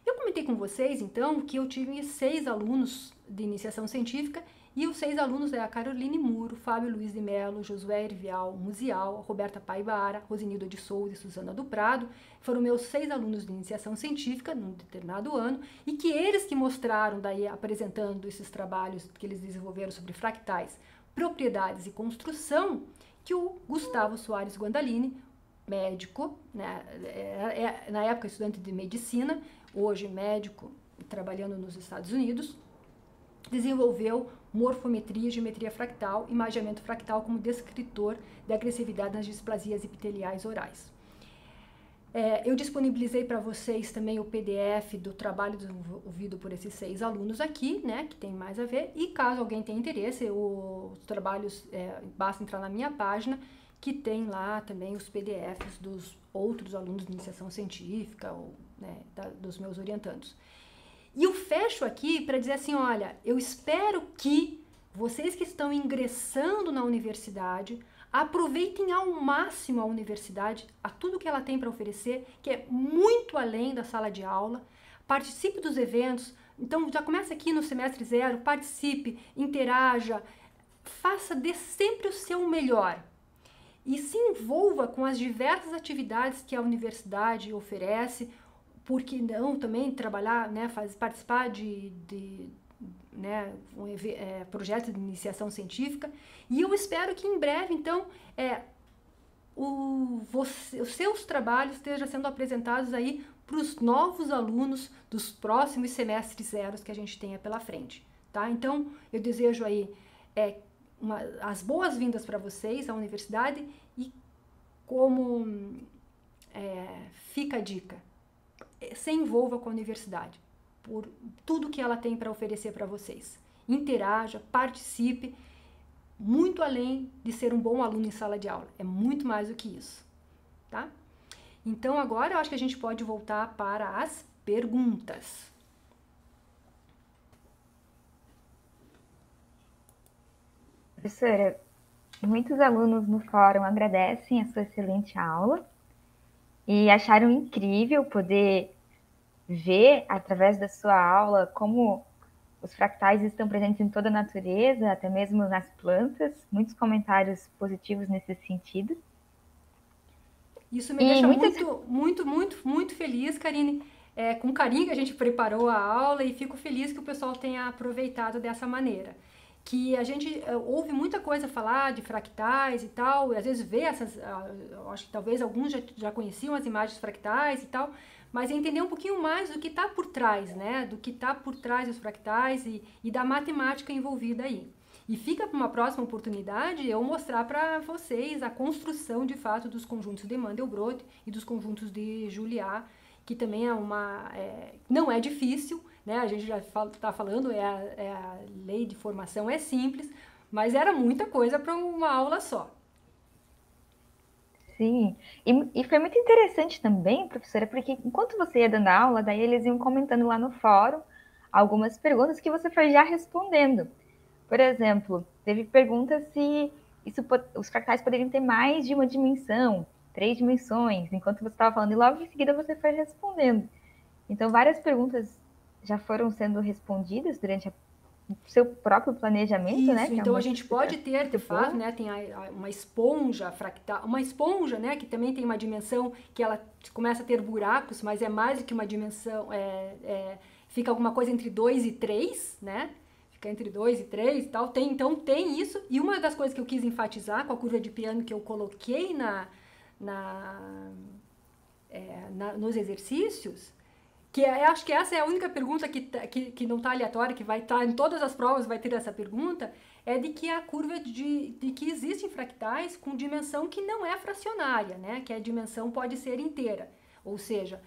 Eu comentei com vocês, então, que eu tive 6 alunos de iniciação científica, e os 6 alunos a Caroline Muro, Fábio Luiz de Mello, Josué Ervial Musial, Roberta Paibara, Rosinilda de Souza e Suzana do Prado. Foram meus 6 alunos de iniciação científica num determinado ano, e que eles que mostraram, daí apresentando esses trabalhos que eles desenvolveram sobre fractais, propriedades e construção, que o Gustavo Soares Guandalini, médico, né, na época estudante de medicina, hoje médico trabalhando nos Estados Unidos, desenvolveu morfometria e geometria fractal, imaginamento fractal como descritor de agressividade nas displasias epiteliais orais. Eu disponibilizei para vocês também o PDF do trabalho desenvolvido por esses 6 alunos aqui, né, que tem mais a ver, e caso alguém tenha interesse, os trabalhos, basta entrar na minha página, que tem lá também os PDFs dos outros alunos de iniciação científica, ou, né, dos meus orientandos. E eu fecho aqui para dizer assim, olha, eu espero que vocês que estão ingressando na universidade aproveitem ao máximo a universidade, a tudo que ela tem para oferecer, que é muito além da sala de aula. Participe dos eventos, então já começa aqui no semestre 0, participe, interaja, dê sempre o seu melhor. E se envolva com as diversas atividades que a universidade oferece, porque não também trabalhar, né, participar né, projeto de iniciação científica, e eu espero que em breve, então, os seus trabalhos estejam sendo apresentados aí para os novos alunos dos próximos semestres zeros que a gente tenha pela frente, tá? Então, eu desejo aí as boas-vindas para vocês à universidade e como fica a dica, se envolva com a universidade, por tudo que ela tem para oferecer para vocês. Interaja, participe, muito além de ser um bom aluno em sala de aula. É muito mais do que isso, tá? Então, agora eu acho que a gente pode voltar para as perguntas. Professora, muitos alunos no fórum agradecem a sua excelente aula e acharam incrível poder ver, através da sua aula, como os fractais estão presentes em toda a natureza, até mesmo nas plantas. Muitos comentários positivos nesse sentido. Isso me deixa muito feliz, Karine. Com carinho que a gente preparou a aula e fico feliz que o pessoal tenha aproveitado dessa maneira. Que a gente ouve muita coisa falar de fractais e tal, e às vezes vê acho que talvez alguns já conheciam as imagens fractais e tal, mas entender um pouquinho mais do que está por trás, né? Do que está por trás dos fractais e da matemática envolvida aí. E fica para uma próxima oportunidade eu mostrar para vocês a construção de fato dos conjuntos de Mandelbrot e dos conjuntos de Juliá, que também não é difícil, né? A gente já está falando, a lei de formação é simples, mas era muita coisa para uma aula só. Sim, e foi muito interessante também, professora, porque enquanto você ia dando aula, daí eles iam comentando lá no fórum algumas perguntas que você foi já respondendo. Por exemplo, teve pergunta se os fractais poderiam ter mais de uma dimensão, 3 dimensões, enquanto você estava falando, e logo em seguida você foi respondendo. Então, várias perguntas já foram sendo respondidas durante o seu próprio planejamento, isso, né? Então a gente pode ter, de fato, né, tem uma esponja fractal, uma esponja, né, que também tem uma dimensão que ela começa a ter buracos, mas é mais do que uma dimensão, fica alguma coisa entre 2 e 3, né? Fica entre 2 e 3 e tal. Então tem isso. E uma das coisas que eu quis enfatizar com a curva de piano que eu coloquei nos exercícios, acho que essa é a única pergunta que não está aleatória, que vai estar em todas as provas, vai ter essa pergunta, é de que a curva de que existem fractais com dimensão que não é fracionária, né? Que a dimensão pode ser inteira. Ou seja,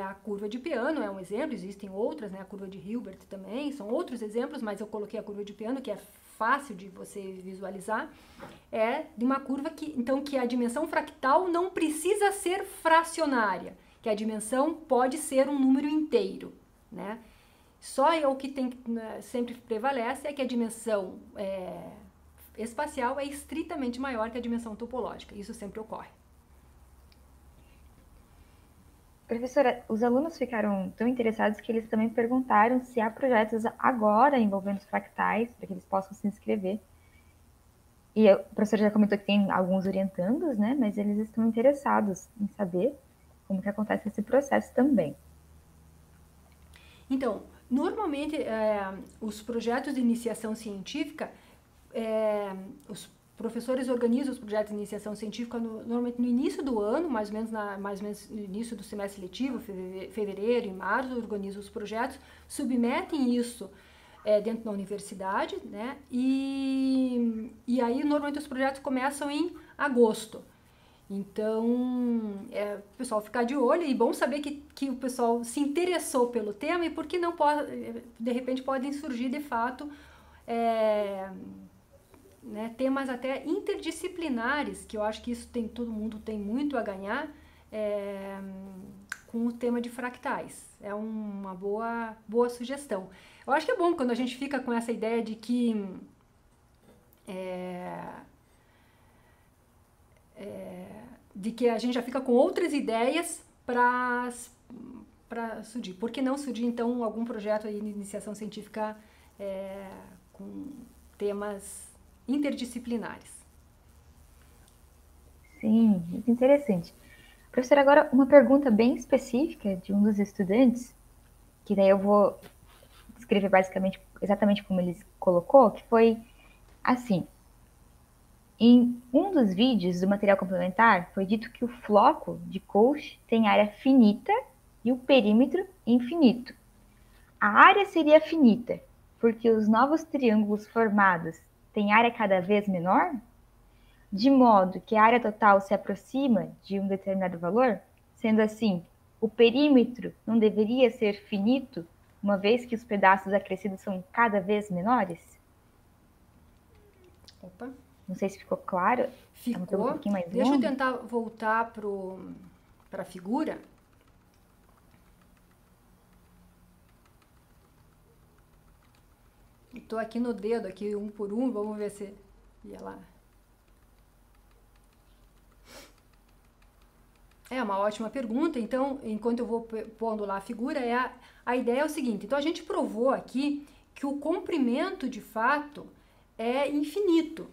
a curva de piano é um exemplo, existem outras, né? A curva de Hilbert também, são outros exemplos, mas eu coloquei a curva de piano, que é fácil de você visualizar, de uma curva que a dimensão fractal não precisa ser fracionária, que a dimensão pode ser um número inteiro, né? Só o que sempre prevalece é que a dimensão espacial é estritamente maior que a dimensão topológica. Isso sempre ocorre. Professora, os alunos ficaram tão interessados que eles também perguntaram se há projetos agora envolvendo os fractais, para que eles possam se inscrever. E o professor já comentou que tem alguns orientandos, né? Mas eles estão interessados em saber como que acontece esse processo também. Então, normalmente, os projetos de iniciação científica, os professores organizam os projetos de iniciação científica normalmente no início do ano, mais ou menos no início do semestre letivo, fevereiro e março, organizam os projetos, submetem isso dentro da universidade, né? E aí, normalmente, os projetos começam em agosto. Então, o pessoal ficar de olho, e bom saber que o pessoal se interessou pelo tema e porque não de repente podem surgir de fato temas até interdisciplinares, que eu acho que isso todo mundo tem muito a ganhar com o tema de fractais. É uma boa sugestão. Eu acho que é bom quando a gente fica com essa ideia de que a gente já fica com outras ideias para surgir. Por que não surgir, então, algum projeto aí de iniciação científica com temas interdisciplinares? Sim, muito interessante. Professora, agora uma pergunta bem específica de um dos estudantes, que daí eu vou escrever basicamente exatamente como ele colocou, que foi assim. Em um dos vídeos do material complementar, foi dito que o floco de Cauchy tem área finita e o perímetro infinito. A área seria finita, porque os novos triângulos formados têm área cada vez menor, de modo que a área total se aproxima de um determinado valor. Sendo assim, o perímetro não deveria ser finito, uma vez que os pedaços acrescidos são cada vez menores? Opa. Não sei se ficou claro. Ficou. É uma pergunta um pouquinho mais Deixa eu longa. tentar voltar para a figura. Estou aqui no dedo, aqui um por um, vamos ver se ia lá. É uma ótima pergunta. Então, enquanto eu vou pondo lá a figura, a ideia é o seguinte. Então, a gente provou aqui que o comprimento, de fato, é infinito.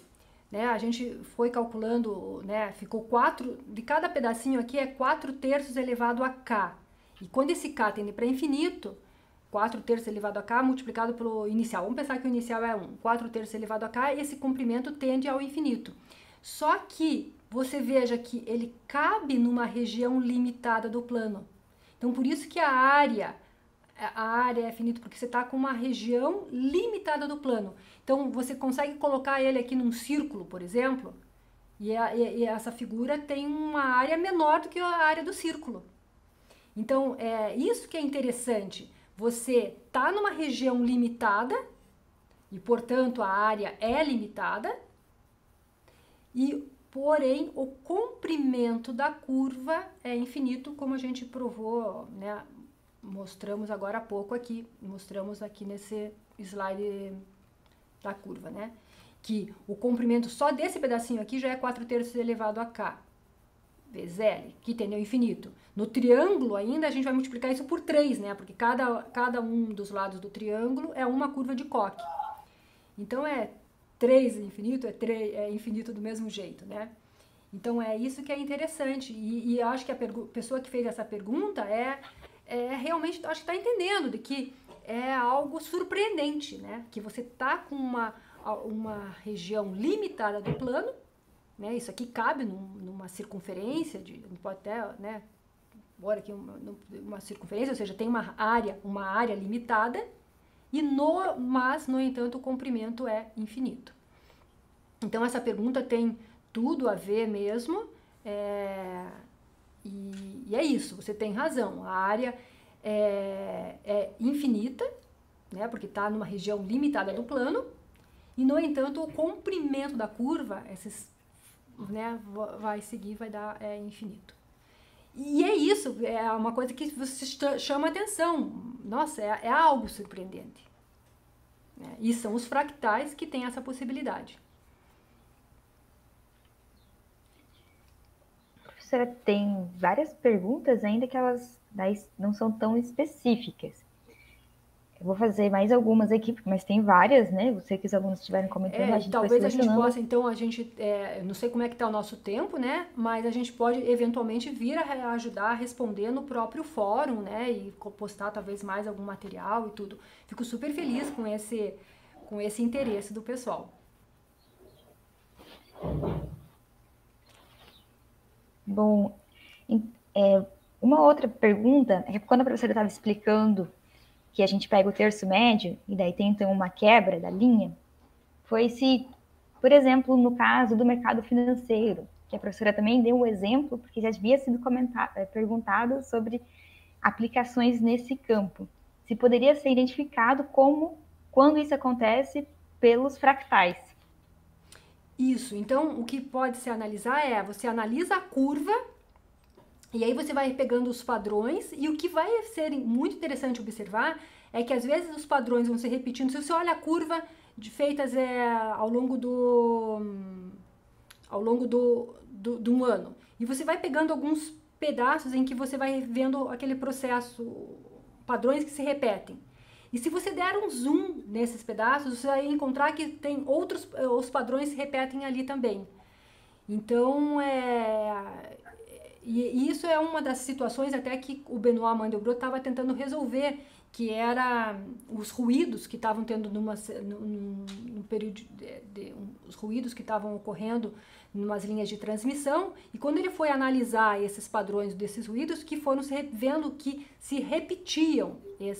Né? A gente foi calculando, né? Ficou 4, de cada pedacinho aqui é 4/3 elevado a k. E quando esse k tende para infinito, 4/3 elevado a k multiplicado pelo inicial. Vamos pensar que o inicial é 1. 4/3 elevado a k, e esse comprimento tende ao infinito. Só que você veja que ele cabe numa região limitada do plano. Então, por isso que a área é finita, porque você está com uma região limitada do plano. Então, você consegue colocar ele aqui num círculo, por exemplo, e essa figura tem uma área menor do que a área do círculo. Então, é isso que é interessante. Você está numa região limitada, e, portanto, a área é limitada, porém, o comprimento da curva é infinito, como a gente provou, né? Mostramos agora há pouco aqui, mostramos aqui nesse slide da curva, né? Que o comprimento só desse pedacinho aqui já é 4/3 elevado a k, vezes L, que tende ao infinito. No triângulo ainda a gente vai multiplicar isso por 3, né? Porque cada um dos lados do triângulo é uma curva de Koch. Então, 3 infinito, é infinito do mesmo jeito, né? Então, é isso que é interessante. E eu acho que a pessoa que fez essa pergunta realmente, acho que está entendendo de que é algo surpreendente, né? Que você está com uma região limitada do plano, né? Isso aqui cabe numa circunferência, pode até, né? Bora aqui uma circunferência, ou seja, tem uma área limitada, mas, no entanto, o comprimento é infinito. Então, essa pergunta tem tudo a ver mesmo, e é isso, você tem razão, a área é infinita, né, porque está numa região limitada do plano, e, no entanto, o comprimento da curva, né, vai seguir, vai dar infinito. E é isso, é uma coisa que você chama atenção. Nossa, é algo surpreendente. Né? E são os fractais que têm essa possibilidade. Professora, tem várias perguntas ainda que elas não são tão específicas. Eu vou fazer mais algumas aqui, mas tem várias, né? Eu sei que os alunos estiveram comentando, a gente talvez foi a gente possa, então, não sei como é que está o nosso tempo, né? Mas a gente pode, eventualmente, vir a ajudar a responder no próprio fórum, né? E postar, talvez, mais algum material e tudo. Fico super feliz com esse interesse do pessoal. Bom, uma outra pergunta é que quando a professora estava explicando que a gente pega o terço médio e daí tem então uma quebra da linha, foi se, por exemplo, no caso do mercado financeiro, que a professora também deu um exemplo, porque já havia sido perguntado sobre aplicações nesse campo. Se poderia ser identificado quando isso acontece pelos fractais. Isso, então o que pode se analisar você analisa a curva e aí você vai pegando os padrões, e o que vai ser muito interessante observar é que às vezes os padrões vão se repetindo. Se você olha a curva feitas ao longo de um ano, e você vai pegando alguns pedaços em que você vai vendo aquele processo, padrões que se repetem. E se você der um zoom nesses pedaços, você vai encontrar que tem os padrões se repetem ali também. Então, E isso é uma das situações até que o Benoît Mandelbrot estava tentando resolver, que era os ruídos que estavam tendo num período os ruídos que estavam ocorrendo em umas linhas de transmissão, e quando ele foi analisar esses padrões desses ruídos, que foram vendo que se repetiam eles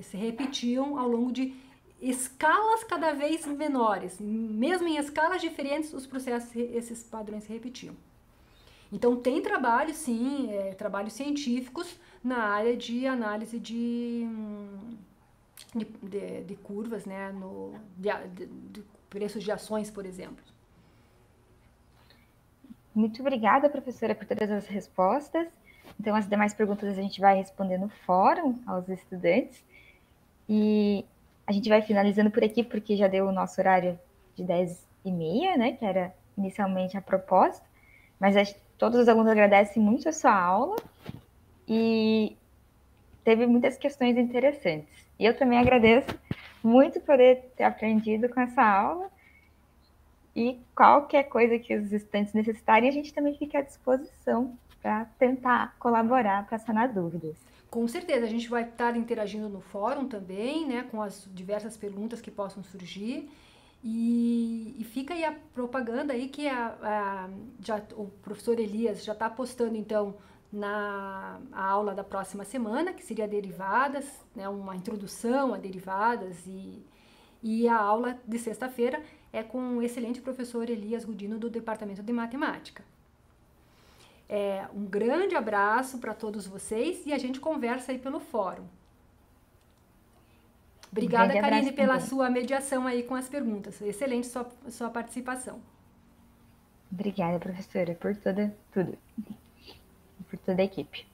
se repetiam ao longo de escalas cada vez menores, mesmo em escalas diferentes, os processos, esses padrões se repetiam. Então tem trabalho, sim, trabalhos científicos na área de análise de curvas, né, de preços de ações, por exemplo. Muito obrigada, professora, por todas as respostas. Então, as demais perguntas a gente vai responder no fórum aos estudantes. E a gente vai finalizando por aqui, porque já deu o nosso horário de 10h30, né, que era inicialmente a proposta. Mas todos os alunos agradecem muito a sua aula e teve muitas questões interessantes. E eu também agradeço muito por ter aprendido com essa aula. E qualquer coisa que os estudantes necessitarem, a gente também fica à disposição para tentar colaborar para sanar dúvidas. Com certeza, a gente vai estar interagindo no fórum também, né, com as diversas perguntas que possam surgir. E fica aí a propaganda aí que o professor Elias já está postando, então, a aula da próxima semana, que seria derivadas, né, uma introdução a derivadas, e a aula de sexta-feira é com o excelente professor Elias Gudino, do Departamento de Matemática. Um grande abraço para todos vocês e a gente conversa aí pelo fórum. Obrigada, Karine, pela sua mediação aí com as perguntas. Excelente sua participação. Obrigada, professora, por tudo. Por toda a equipe.